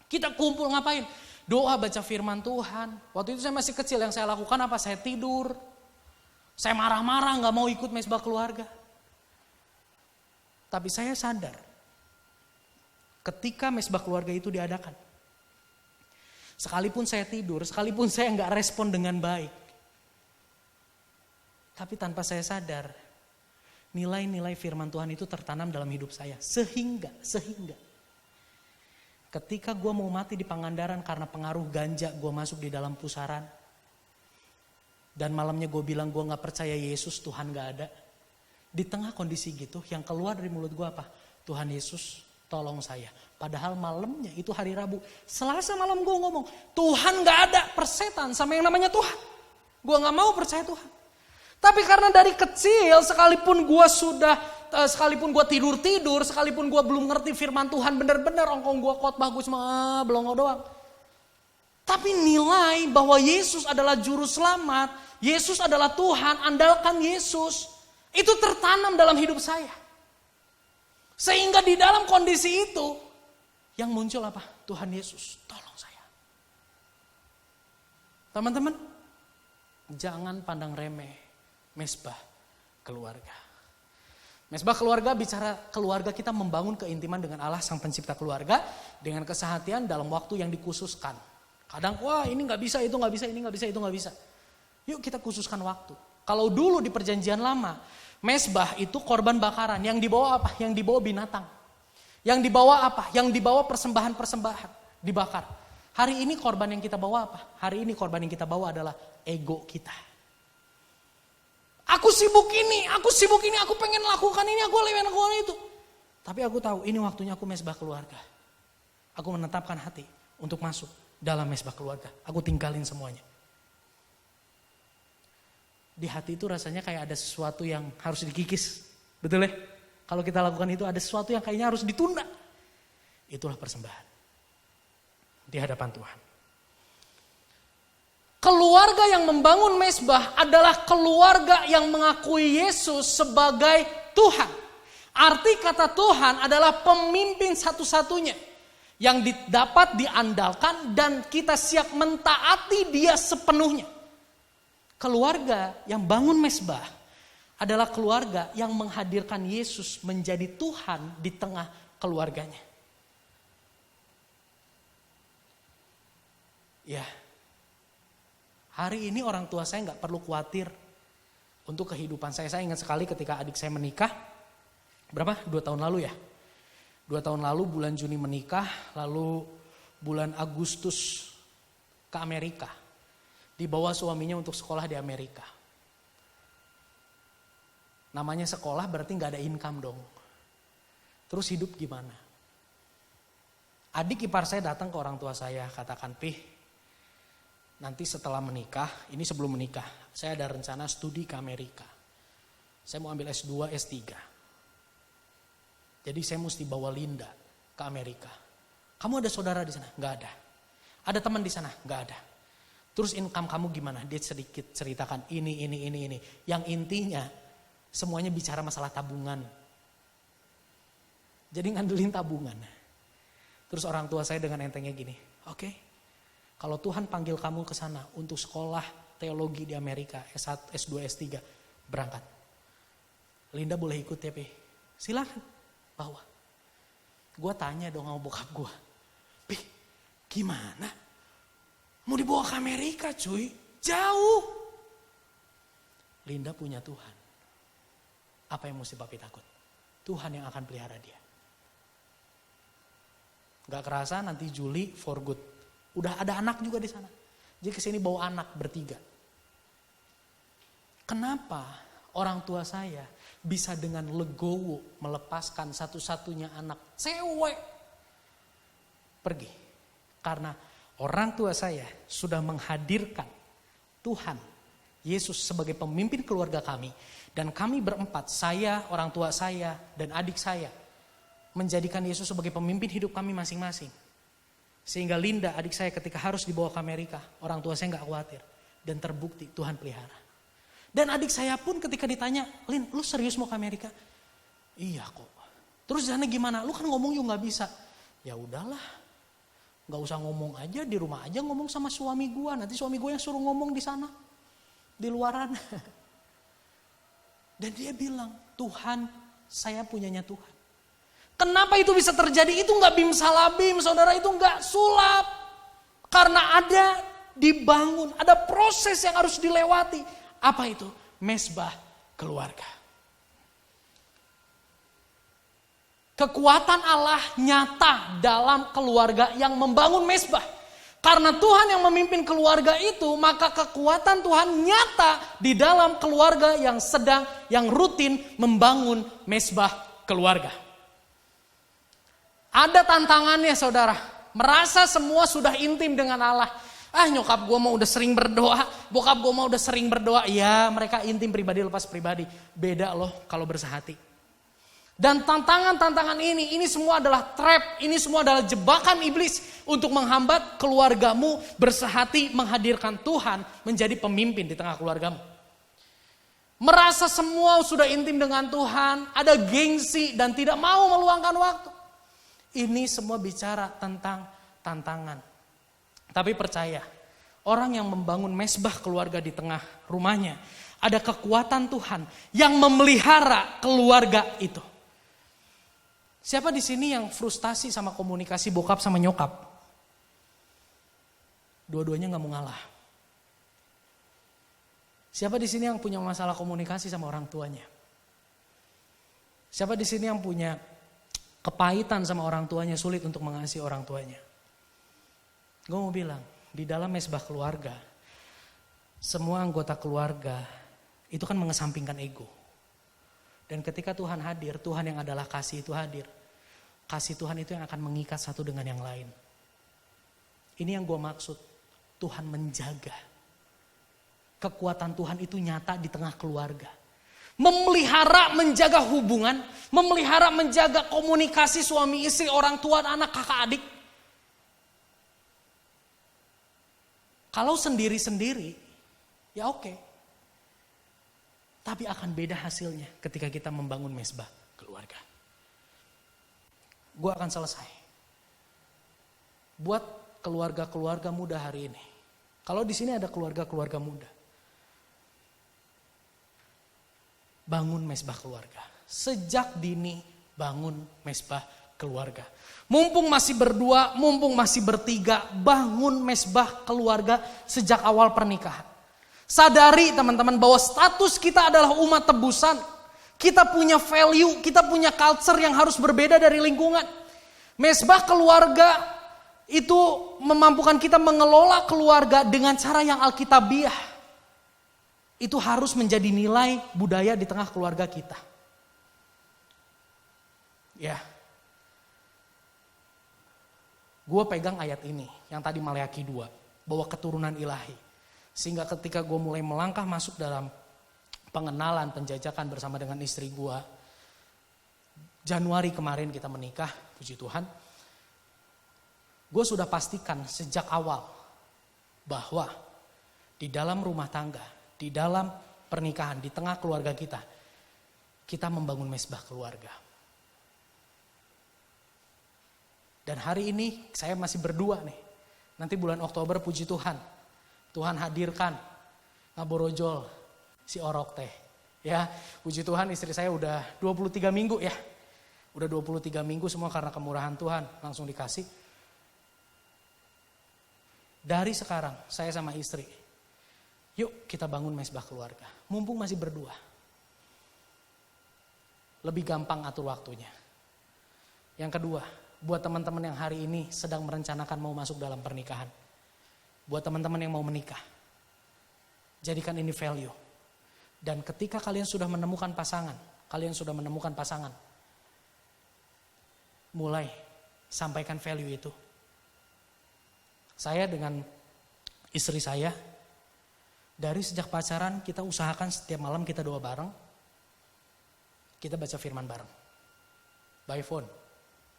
Kita kumpul ngapain? Doa, baca firman Tuhan. Waktu itu saya masih kecil, yang saya lakukan apa? Saya tidur. Saya marah-marah gak mau ikut mesbah keluarga. Tapi saya sadar ketika mesbah keluarga itu diadakan. Sekalipun saya tidur, sekalipun saya gak respon dengan baik. Tapi tanpa saya sadar, nilai-nilai firman Tuhan itu tertanam dalam hidup saya. Sehingga ketika gue mau mati di Pangandaran karena pengaruh ganja, gue masuk di dalam pusaran. Dan malamnya gue bilang gue gak percaya Yesus, Tuhan gak ada. Di tengah kondisi gitu, yang keluar dari mulut gue apa? Tuhan Yesus tolong saya. Padahal malamnya itu hari Rabu. Selasa malam gue ngomong, Tuhan gak ada, persetan sama yang namanya Tuhan. Gue gak mau percaya Tuhan. Tapi karena dari kecil, sekalipun gue tidur-tidur, sekalipun gue belum ngerti firman Tuhan benar-benar, ongkong gue khotbah gue cuma belongo doang. Tapi nilai bahwa Yesus adalah juru selamat, Yesus adalah Tuhan, andalkan Yesus, itu tertanam dalam hidup saya. Sehingga di dalam kondisi itu, yang muncul apa? Tuhan Yesus, tolong saya. Teman-teman, jangan pandang remeh mesbah keluarga. Mesbah keluarga bicara keluarga kita membangun keintiman dengan Allah Sang Pencipta keluarga dengan kesehatian dalam waktu yang dikhususkan. Kadang wah ini gak bisa, itu gak bisa, ini gak bisa, itu gak bisa. Yuk kita khususkan waktu. Kalau dulu di perjanjian lama, mesbah itu korban bakaran. Yang dibawa apa? Yang dibawa binatang. Yang dibawa apa? Yang dibawa persembahan-persembahan. Dibakar. Hari ini korban yang kita bawa apa? Hari ini korban yang kita bawa adalah ego kita. Aku sibuk ini, aku pengen lakukan ini, aku pengen lakukan itu. Tapi aku tahu ini waktunya aku mesbah keluarga. Aku menetapkan hati untuk masuk dalam mesbah keluarga. Aku tinggalin semuanya. Di hati itu rasanya kayak ada sesuatu yang harus dikikis. Betul ya? Kalau kita lakukan itu ada sesuatu yang kayaknya harus ditunda. Itulah persembahan. Di hadapan Tuhan. Keluarga yang membangun mesbah adalah keluarga yang mengakui Yesus sebagai Tuhan. Arti kata Tuhan adalah pemimpin satu-satunya. Yang dapat diandalkan dan kita siap mentaati dia sepenuhnya. Keluarga yang bangun mesbah adalah keluarga yang menghadirkan Yesus menjadi Tuhan di tengah keluarganya. Ya, hari ini orang tua saya gak perlu khawatir untuk kehidupan saya. Saya ingat sekali ketika adik saya menikah, 2 tahun lalu ya. 2 tahun lalu bulan Juni menikah, lalu bulan Agustus ke Amerika. Dibawa suaminya untuk sekolah di Amerika. Namanya sekolah berarti gak ada income dong. Terus hidup gimana? Adik ipar saya datang ke orang tua saya, katakan, Pih, nanti setelah menikah, ini sebelum menikah, saya ada rencana studi ke Amerika. Saya mau ambil S2, S3. Jadi saya mesti bawa Linda ke Amerika. Kamu ada saudara di sana? Gak ada. Ada teman di sana? Gak ada. Terus income kamu gimana? Dia sedikit ceritakan ini. Yang intinya semuanya bicara masalah tabungan. Jadi ngandelin tabungan. Terus orang tua saya dengan entengnya gini, oke, kalau Tuhan panggil kamu ke sana untuk sekolah teologi di Amerika, S1, S2, S3, berangkat. Linda boleh ikut ya, Pi? Silakan, bawa. Gue tanya dong sama bokap gue, Pi, gimana? Mau dibawa ke Amerika cuy, jauh. Linda punya Tuhan. Apa yang mesti papi takut? Tuhan yang akan pelihara dia. Gak kerasa nanti Juli for good. Udah ada anak juga di sana. Jadi kesini bawa anak bertiga. Kenapa orang tua saya bisa dengan legowo melepaskan satu-satunya anak cewek pergi? Karena orang tua saya sudah menghadirkan Tuhan Yesus sebagai pemimpin keluarga kami. Dan kami berempat, saya, orang tua saya, dan adik saya, menjadikan Yesus sebagai pemimpin hidup kami masing-masing. Sehingga Linda, adik saya, ketika harus dibawa ke Amerika, orang tua saya gak khawatir. Dan terbukti Tuhan pelihara. Dan adik saya pun ketika ditanya, Lin, lu serius mau ke Amerika? Iya kok. Terus di sana gimana? Lu kan ngomong juga gak bisa. Ya udahlah. Gak usah ngomong aja, di rumah aja ngomong sama suami gue. Nanti suami gue yang suruh ngomong di sana. Di luaran. Dan dia bilang, Tuhan, saya punyanya Tuhan. Kenapa itu bisa terjadi? Itu gak bimsalabim, saudara, itu gak sulap. Karena ada dibangun, ada proses yang harus dilewati. Apa itu? Mesbah keluarga. Kekuatan Allah nyata dalam keluarga yang membangun mesbah. Karena Tuhan yang memimpin keluarga itu, maka kekuatan Tuhan nyata di dalam keluarga yang yang rutin membangun mesbah keluarga. Ada tantangannya saudara, merasa semua sudah intim dengan Allah. Nyokap gue mau udah sering berdoa, bokap gue mau udah sering berdoa. Ya mereka intim pribadi lepas pribadi. Beda loh kalau bersehati. Dan tantangan-tantangan ini semua adalah trap, ini semua adalah jebakan iblis untuk menghambat keluargamu bersehati menghadirkan Tuhan menjadi pemimpin di tengah keluargamu. Merasa semua sudah intim dengan Tuhan, ada gengsi dan tidak mau meluangkan waktu. Ini semua bicara tentang tantangan. Tapi percaya, orang yang membangun mesbah keluarga di tengah rumahnya, ada kekuatan Tuhan yang memelihara keluarga itu. Siapa di sini yang frustasi sama komunikasi bokap sama nyokap? Dua-duanya gak mau ngalah. Siapa di sini yang punya masalah komunikasi sama orang tuanya? Siapa di sini yang punya kepahitan sama orang tuanya, sulit untuk mengasihi orang tuanya? Gue mau bilang, di dalam mesbah keluarga, semua anggota keluarga itu kan mengesampingkan ego. Dan ketika Tuhan hadir, Tuhan yang adalah kasih itu hadir. Kasih Tuhan itu yang akan mengikat satu dengan yang lain. Ini yang gue maksud, Tuhan menjaga. Kekuatan Tuhan itu nyata di tengah keluarga. Memelihara, menjaga hubungan, memelihara, menjaga komunikasi suami istri, orang tua, anak, kakak, adik. Kalau sendiri-sendiri, ya oke. Tapi akan beda hasilnya ketika kita membangun mesbah keluarga. Gue akan selesai. Buat keluarga-keluarga muda hari ini. Kalau di sini ada keluarga-keluarga muda. Bangun mesbah keluarga. Sejak dini bangun mesbah keluarga. Mumpung masih berdua, mumpung masih bertiga, bangun mesbah keluarga sejak awal pernikahan. Sadari teman-teman bahwa status kita adalah umat tebusan. Kita punya value, kita punya culture yang harus berbeda dari lingkungan. Mesbah keluarga itu memampukan kita mengelola keluarga dengan cara yang alkitabiah. Itu harus menjadi nilai budaya di tengah keluarga kita. Ya. Gue pegang ayat ini yang tadi Maleakhi 2. Bahwa keturunan ilahi. Sehingga ketika gue mulai melangkah masuk dalam pengenalan, penjajakan bersama dengan istri gue. Januari kemarin kita menikah, puji Tuhan. Gue sudah pastikan sejak awal bahwa di dalam rumah tangga, di dalam pernikahan, di tengah keluarga kita membangun mesbah keluarga. Dan hari ini saya masih berdua nih. Nanti bulan Oktober puji Tuhan. Tuhan hadirkan ngaborojol si Orok teh. Ya, puji Tuhan istri saya udah 23 minggu ya. Udah 23 minggu semua karena kemurahan Tuhan langsung dikasih. Dari sekarang saya sama istri, yuk kita bangun mesbah keluarga. Mumpung masih berdua. Lebih gampang atur waktunya. Yang kedua, buat teman-teman yang hari ini sedang merencanakan mau masuk dalam pernikahan. Buat teman-teman yang mau menikah. Jadikan ini value. Dan ketika kalian sudah menemukan pasangan. Mulai sampaikan value itu. Saya dengan istri saya, dari sejak pacaran kita usahakan setiap malam kita doa bareng. Kita baca firman bareng. By phone.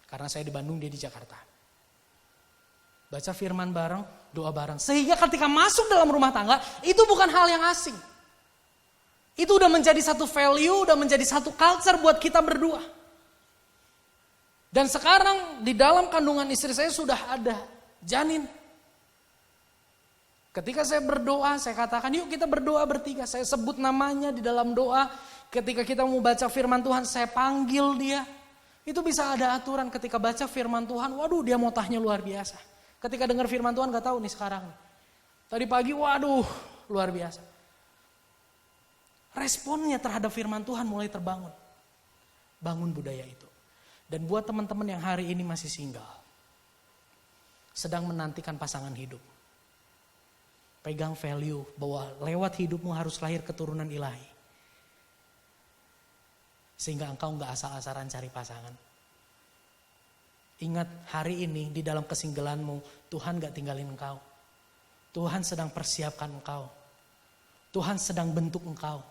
Karena saya di Bandung, dia di Jakarta. Baca firman bareng, doa bareng. Sehingga ketika masuk dalam rumah tangga, itu bukan hal yang asing. Itu udah menjadi satu value, udah menjadi satu culture buat kita berdua. Dan sekarang di dalam kandungan istri saya sudah ada janin. Ketika saya berdoa, saya katakan yuk kita berdoa bertiga. Saya sebut namanya di dalam doa. Ketika kita mau baca firman Tuhan, saya panggil dia. Itu bisa ada aturan ketika baca firman Tuhan, waduh dia motahnya luar biasa. Ketika dengar firman Tuhan gak tahu nih sekarang. Tadi pagi waduh luar biasa. Responnya terhadap firman Tuhan mulai terbangun. Bangun budaya itu. Dan buat teman-teman yang hari ini masih single. Sedang menantikan pasangan hidup. Pegang value bahwa lewat hidupmu harus lahir keturunan ilahi. Sehingga engkau gak asal-asalan cari pasangan. Ingat hari ini di dalam kesinggelanmu Tuhan gak tinggalin engkau. Tuhan sedang persiapkan engkau. Tuhan sedang bentuk engkau.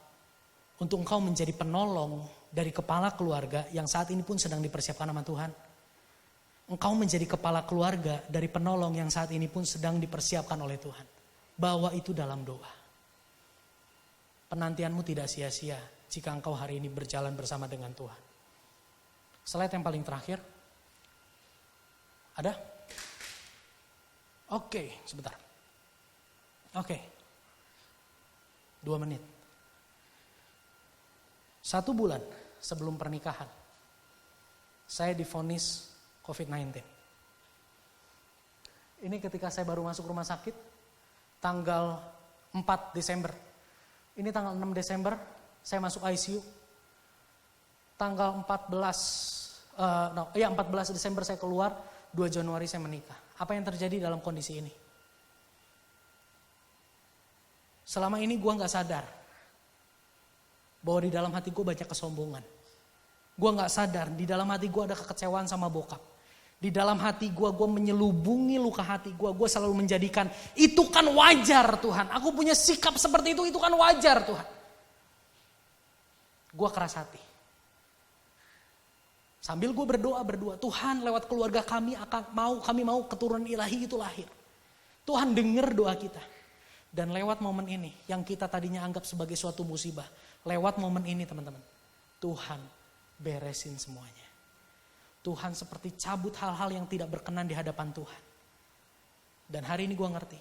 Untuk engkau menjadi penolong dari kepala keluarga yang saat ini pun sedang dipersiapkan sama Tuhan. Engkau menjadi kepala keluarga dari penolong yang saat ini pun sedang dipersiapkan oleh Tuhan. Bawa itu dalam doa. Penantianmu tidak sia-sia jika engkau hari ini berjalan bersama dengan Tuhan. Slide yang paling terakhir. Ada? Oke, sebentar. Oke. 2 menit. 1 bulan sebelum pernikahan, saya divonis COVID-19. Ini ketika saya baru masuk rumah sakit, tanggal 4 Desember. Ini tanggal 6 Desember, saya masuk ICU. Tanggal 14 Desember saya keluar, 2 Januari saya menikah. Apa yang terjadi dalam kondisi ini? Selama ini gue gak sadar bahwa di dalam hati gue banyak kesombongan. Gue gak sadar di dalam hati gue ada kekecewaan sama bokap. Di dalam hati gue menyelubungi luka hati gue selalu menjadikan itu kan wajar Tuhan. Aku punya sikap seperti itu kan wajar Tuhan. Gue keras hati. Sambil gue berdoa, Tuhan lewat keluarga kami kami mau keturunan ilahi itu lahir. Tuhan dengar doa kita. Dan lewat momen ini yang kita tadinya anggap sebagai suatu musibah. Lewat momen ini teman-teman, Tuhan beresin semuanya. Tuhan seperti cabut hal-hal yang tidak berkenan di hadapan Tuhan. Dan hari ini gue ngerti,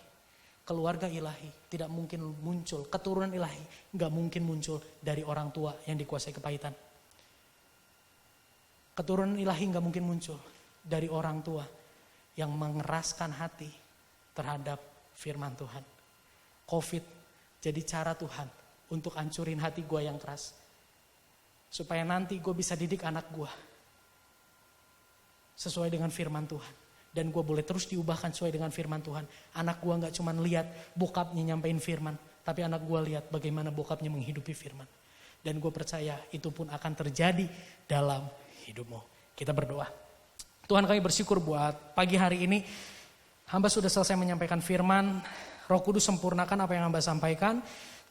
keluarga ilahi tidak mungkin muncul, keturunan ilahi gak mungkin muncul dari orang tua yang dikuasai kepahitan. Keturunan ilahi gak mungkin muncul dari orang tua yang mengeraskan hati terhadap firman Tuhan. COVID jadi cara Tuhan untuk hancurin hati gue yang keras. Supaya nanti gue bisa didik anak gue sesuai dengan firman Tuhan. Dan gue boleh terus diubahkan sesuai dengan firman Tuhan. Anak gue gak cuma lihat bokapnya nyampein firman, tapi anak gue lihat bagaimana bokapnya menghidupi firman. Dan gue percaya itu pun akan terjadi dalam hidupmu. Kita berdoa. Tuhan, kami bersyukur buat pagi hari ini. Hamba sudah selesai menyampaikan firman. Roh Kudus sempurnakan apa yang hamba sampaikan.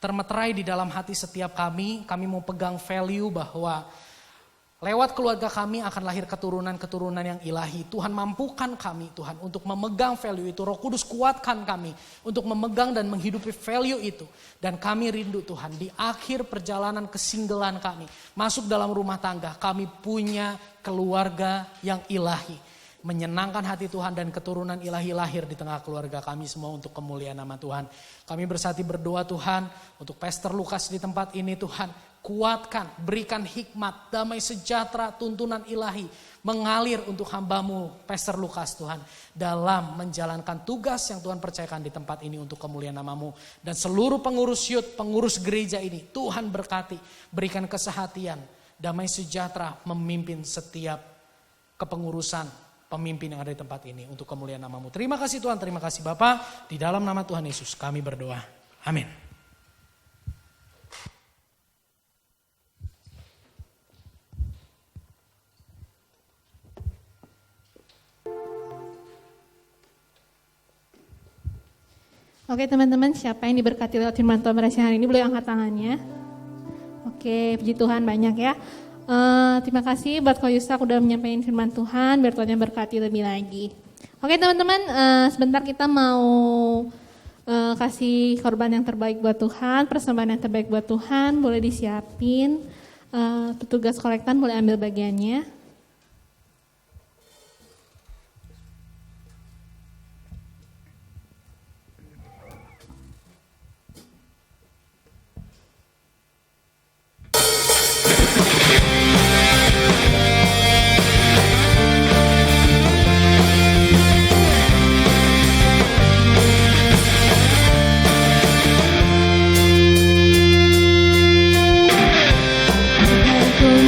Termeterai di dalam hati setiap kami mau pegang value bahwa lewat keluarga kami akan lahir keturunan-keturunan yang ilahi. Tuhan mampukan kami Tuhan untuk memegang value itu. Roh Kudus kuatkan kami untuk memegang dan menghidupi value itu. Dan kami rindu Tuhan di akhir perjalanan kesinggelan kami. Masuk dalam rumah tangga kami punya keluarga yang ilahi. Menyenangkan hati Tuhan dan keturunan ilahi lahir di tengah keluarga kami semua untuk kemuliaan nama Tuhan. Kami bersatu berdoa Tuhan untuk Pastor Lukas di tempat ini Tuhan. Kuatkan, berikan hikmat, damai sejahtera, tuntunan ilahi mengalir untuk hamba-Mu Pastor Lukas Tuhan. Dalam menjalankan tugas yang Tuhan percayakan di tempat ini untuk kemuliaan nama-Mu. Dan seluruh pengurus youth, pengurus gereja ini Tuhan berkati, berikan kesehatan, damai sejahtera memimpin setiap kepengurusan pemimpin yang ada di tempat ini untuk kemuliaan nama-Mu. Terima kasih Tuhan, terima kasih Bapa. Di dalam nama Tuhan Yesus kami berdoa. Amin. Oke teman-teman, siapa yang diberkati lewat firman Tuhan pada siang hari ini boleh angkat tangannya. Oke, puji Tuhan banyak ya. Terima kasih buat Ko Yusak udah menyampaikan firman Tuhan, biar Tuhan yang berkati lebih lagi. Oke teman-teman, sebentar kita mau kasih korban yang terbaik buat Tuhan, persembahan yang terbaik buat Tuhan, boleh disiapin. Petugas kolektan boleh ambil bagiannya.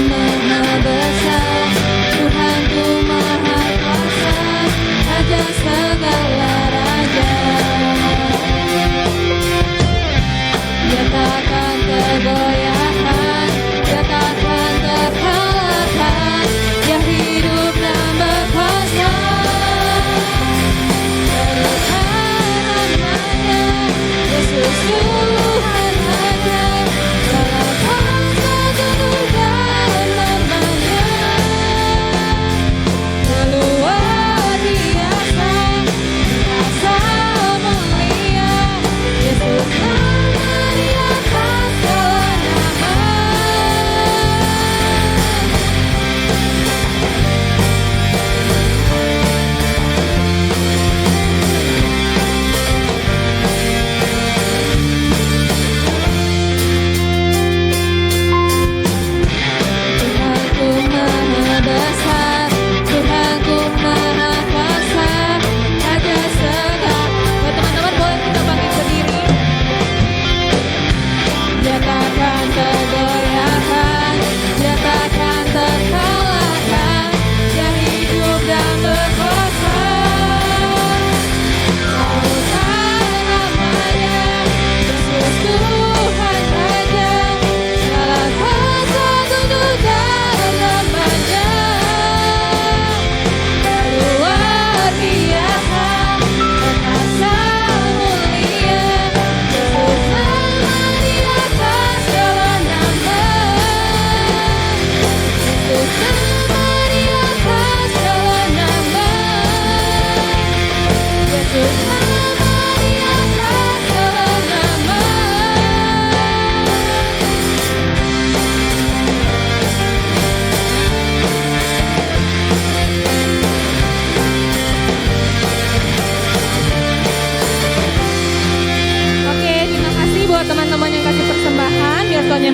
Maha besar.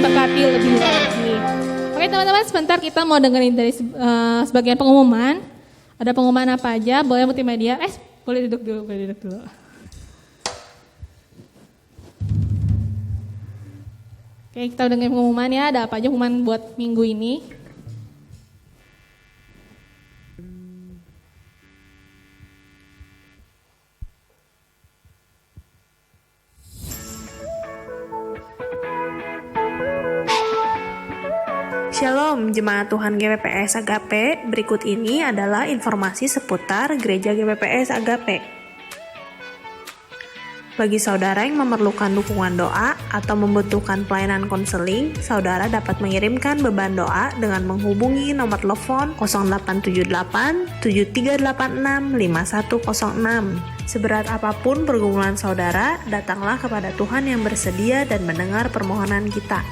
memberkati lebih lagi. Oke teman-teman, sebentar kita mau dengerin dari sebagian pengumuman. Ada pengumuman apa aja? Boleh multimedia? Boleh duduk dulu, Oke, kita udah dengerin pengumuman ya. Ada apa aja pengumuman buat minggu ini? Shalom, Jemaat Tuhan GPPS Agape. Berikut ini adalah informasi seputar Gereja GPPS Agape. Bagi saudara yang memerlukan dukungan doa atau membutuhkan pelayanan konseling, saudara dapat mengirimkan beban doa dengan menghubungi nomor telepon 0878 7386 5106. Seberat apapun pergumulan saudara, datanglah kepada Tuhan yang bersedia dan mendengar permohonan kita.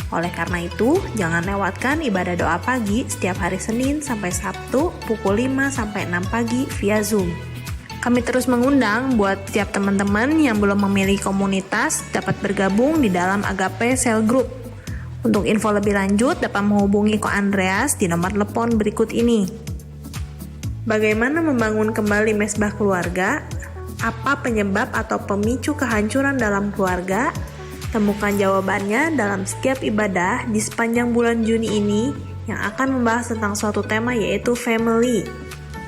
Oleh karena itu, jangan lewatkan ibadah doa pagi setiap hari Senin sampai Sabtu pukul 5 sampai 6 pagi via Zoom. Kami terus mengundang buat setiap teman-teman yang belum memiliki komunitas dapat bergabung di dalam Agape Cell Group. Untuk info lebih lanjut dapat menghubungi Ko Andreas di nomor telepon berikut ini. Bagaimana membangun kembali mesbah keluarga? Apa penyebab atau pemicu kehancuran dalam keluarga? Temukan jawabannya dalam setiap ibadah di sepanjang bulan Juni ini yang akan membahas tentang suatu tema yaitu family.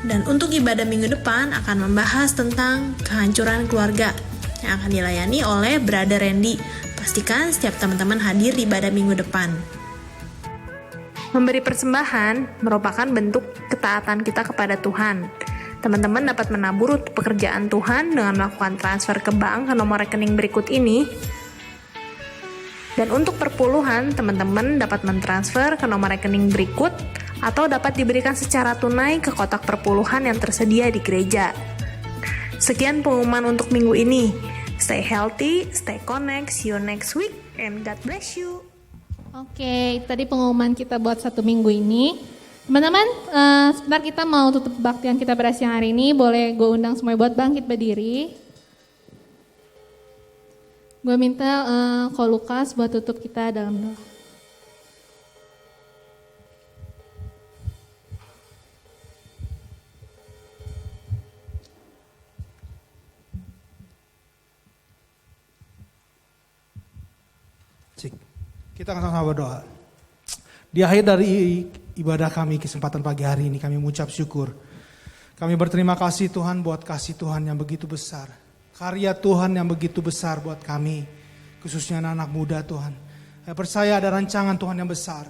Dan untuk ibadah minggu depan akan membahas tentang kehancuran keluarga yang akan dilayani oleh Brother Randy. Pastikan setiap teman-teman hadir di ibadah minggu depan. Memberi persembahan merupakan bentuk ketaatan kita kepada Tuhan. Teman-teman dapat menabur untuk pekerjaan Tuhan dengan melakukan transfer ke bank ke nomor rekening berikut ini. Dan untuk perpuluhan, teman-teman dapat mentransfer ke nomor rekening berikut atau dapat diberikan secara tunai ke kotak perpuluhan yang tersedia di gereja. Sekian pengumuman untuk minggu ini. Stay healthy, stay connect, see you next week, and God bless you. Oke, tadi pengumuman kita buat 1 minggu ini. Teman-teman, sebentar kita mau tutup kebaktian kita pada siang hari ini. Boleh gue undang semuanya buat bangkit berdiri. Gue minta Ko Lukas buat tutup kita dalam doa. Kita akan sama-sama berdoa. Di akhir dari ibadah kami kesempatan pagi hari ini kami mengucap syukur. Kami berterima kasih Tuhan buat kasih Tuhan yang begitu besar. Karya Tuhan yang begitu besar buat kami, khususnya anak-anak muda Tuhan. Saya percaya ada rancangan Tuhan yang besar.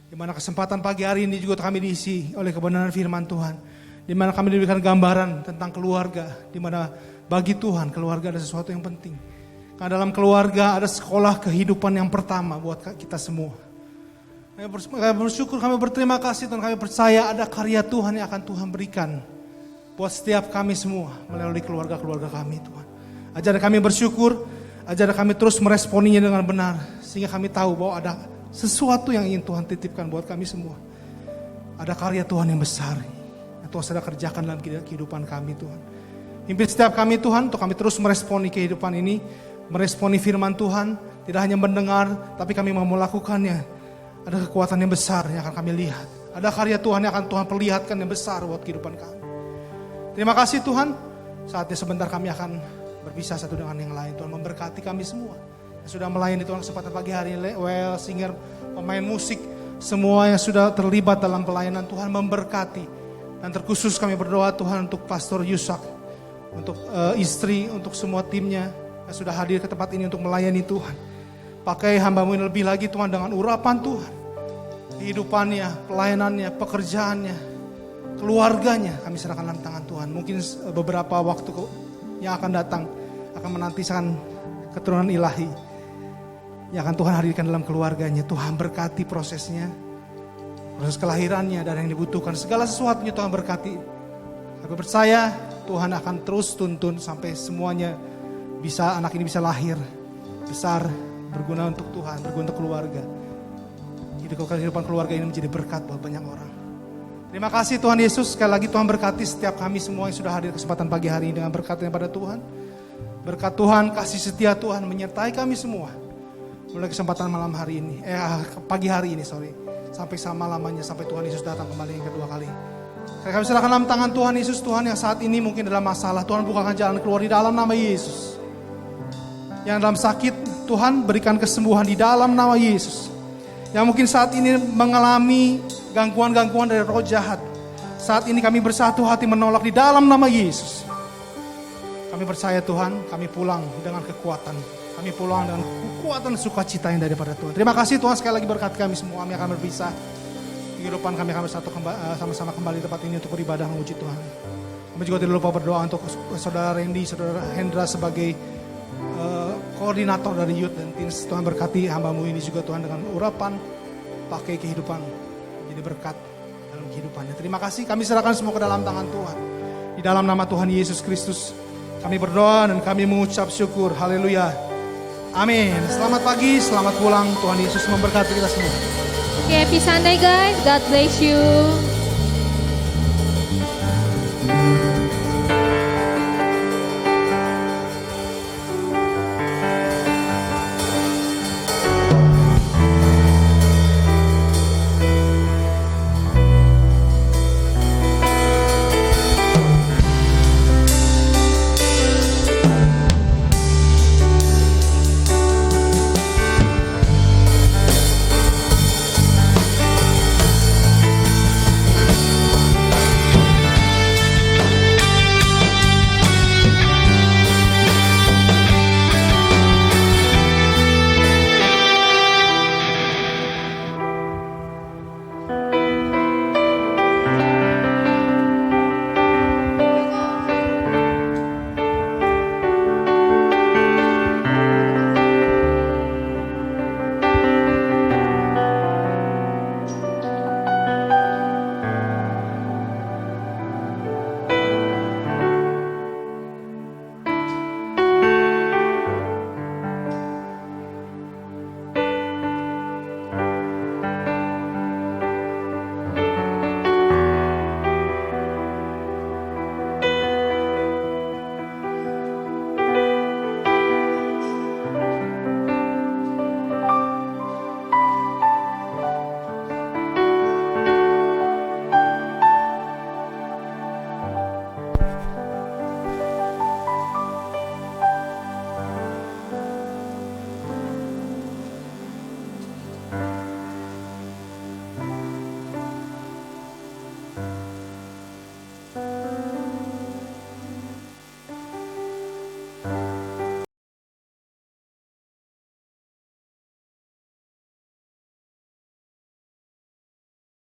Di mana kesempatan pagi hari ini juga kami diisi oleh kebenaran firman Tuhan. Di mana kami diberikan gambaran tentang keluarga. Di mana bagi Tuhan keluarga ada sesuatu yang penting. Karena dalam keluarga ada sekolah kehidupan yang pertama buat kita semua. Kami bersyukur, kami berterima kasih Tuhan. Kami percaya ada karya Tuhan yang akan Tuhan berikan buat setiap kami semua melalui keluarga-keluarga kami Tuhan. Ajar kami bersyukur, ajar kami terus meresponinya dengan benar. Sehingga kami tahu bahwa ada sesuatu yang ingin Tuhan titipkan buat kami semua. Ada karya Tuhan yang besar yang Tuhan sedang kerjakan dalam kehidupan kami Tuhan. Pimpin setiap kami Tuhan untuk kami terus meresponi kehidupan ini. Meresponi firman Tuhan, tidak hanya mendengar tapi kami mau melakukannya. Ada kekuatan yang besar yang akan kami lihat. Ada karya Tuhan yang akan Tuhan perlihatkan yang besar buat kehidupan kami. Terima kasih Tuhan, saatnya sebentar kami akan berpisah satu dengan yang lain. Tuhan memberkati kami semua yang sudah melayani Tuhan kesempatan pagi hari ini. Singer, pemain musik, semua yang sudah terlibat dalam pelayanan Tuhan memberkati. Dan terkhusus kami berdoa Tuhan untuk Pastor Yusak, untuk istri, untuk semua timnya yang sudah hadir ke tempat ini untuk melayani Tuhan. Pakai hamba-Mu ini lebih lagi Tuhan dengan urapan Tuhan. Kehidupannya, pelayanannya, pekerjaannya, keluarganya kami serahkan dalam tangan Tuhan. Mungkin beberapa waktu yang akan datang akan menantikan keturunan ilahi yang akan Tuhan hadirkan dalam keluarganya. Tuhan berkati prosesnya, proses kelahirannya dan yang dibutuhkan. Segala sesuatunya Tuhan berkati. Kami percaya Tuhan akan terus tuntun sampai semuanya bisa, anak ini bisa lahir besar, berguna untuk Tuhan, berguna untuk keluarga. Kehidupan keluarga ini menjadi berkat buat banyak orang. Terima kasih Tuhan Yesus. Sekali lagi Tuhan berkati setiap kami semua yang sudah hadir kesempatan pagi hari ini dengan berkat daripada Tuhan. Berkat Tuhan, kasih setia Tuhan menyertai kami semua. mulai kesempatan malam hari ini, pagi hari ini, sampai selama-lamanya, sampai Tuhan Yesus datang kembali yang kedua kali. Kami serahkan dalam tangan Tuhan Yesus, Tuhan yang saat ini mungkin dalam masalah, Tuhan bukakan jalan keluar di dalam nama Yesus. Yang dalam sakit, Tuhan berikan kesembuhan di dalam nama Yesus. Yang mungkin saat ini mengalami gangguan-gangguan dari roh jahat, saat ini kami bersatu hati menolak di dalam nama Yesus. Kami percaya Tuhan, kami pulang dengan kekuatan. Kami pulang dengan kekuatan sukacita yang daripada Tuhan. Terima kasih Tuhan, sekali lagi berkat kami semua. Kami akan berpisah. Kehidupan kami akan bersatu sama-sama kembali di tempat ini untuk beribadah memuji Tuhan. Kami juga tidak lupa berdoa untuk Saudara Randy, Saudara Hendra sebagai koordinator dari Youth dan Teens. Tuhan berkati hamba-Mu ini juga Tuhan dengan urapan, pakai kehidupan, jadi berkat dalam kehidupannya. Terima kasih, kami serahkan semua ke dalam tangan Tuhan. Di dalam nama Tuhan Yesus Kristus, kami berdoa dan kami mengucap syukur. Haleluya. Amin. Selamat pagi, selamat pulang. Tuhan Yesus memberkati kita semua. Oke, happy Sunday guys. God bless you.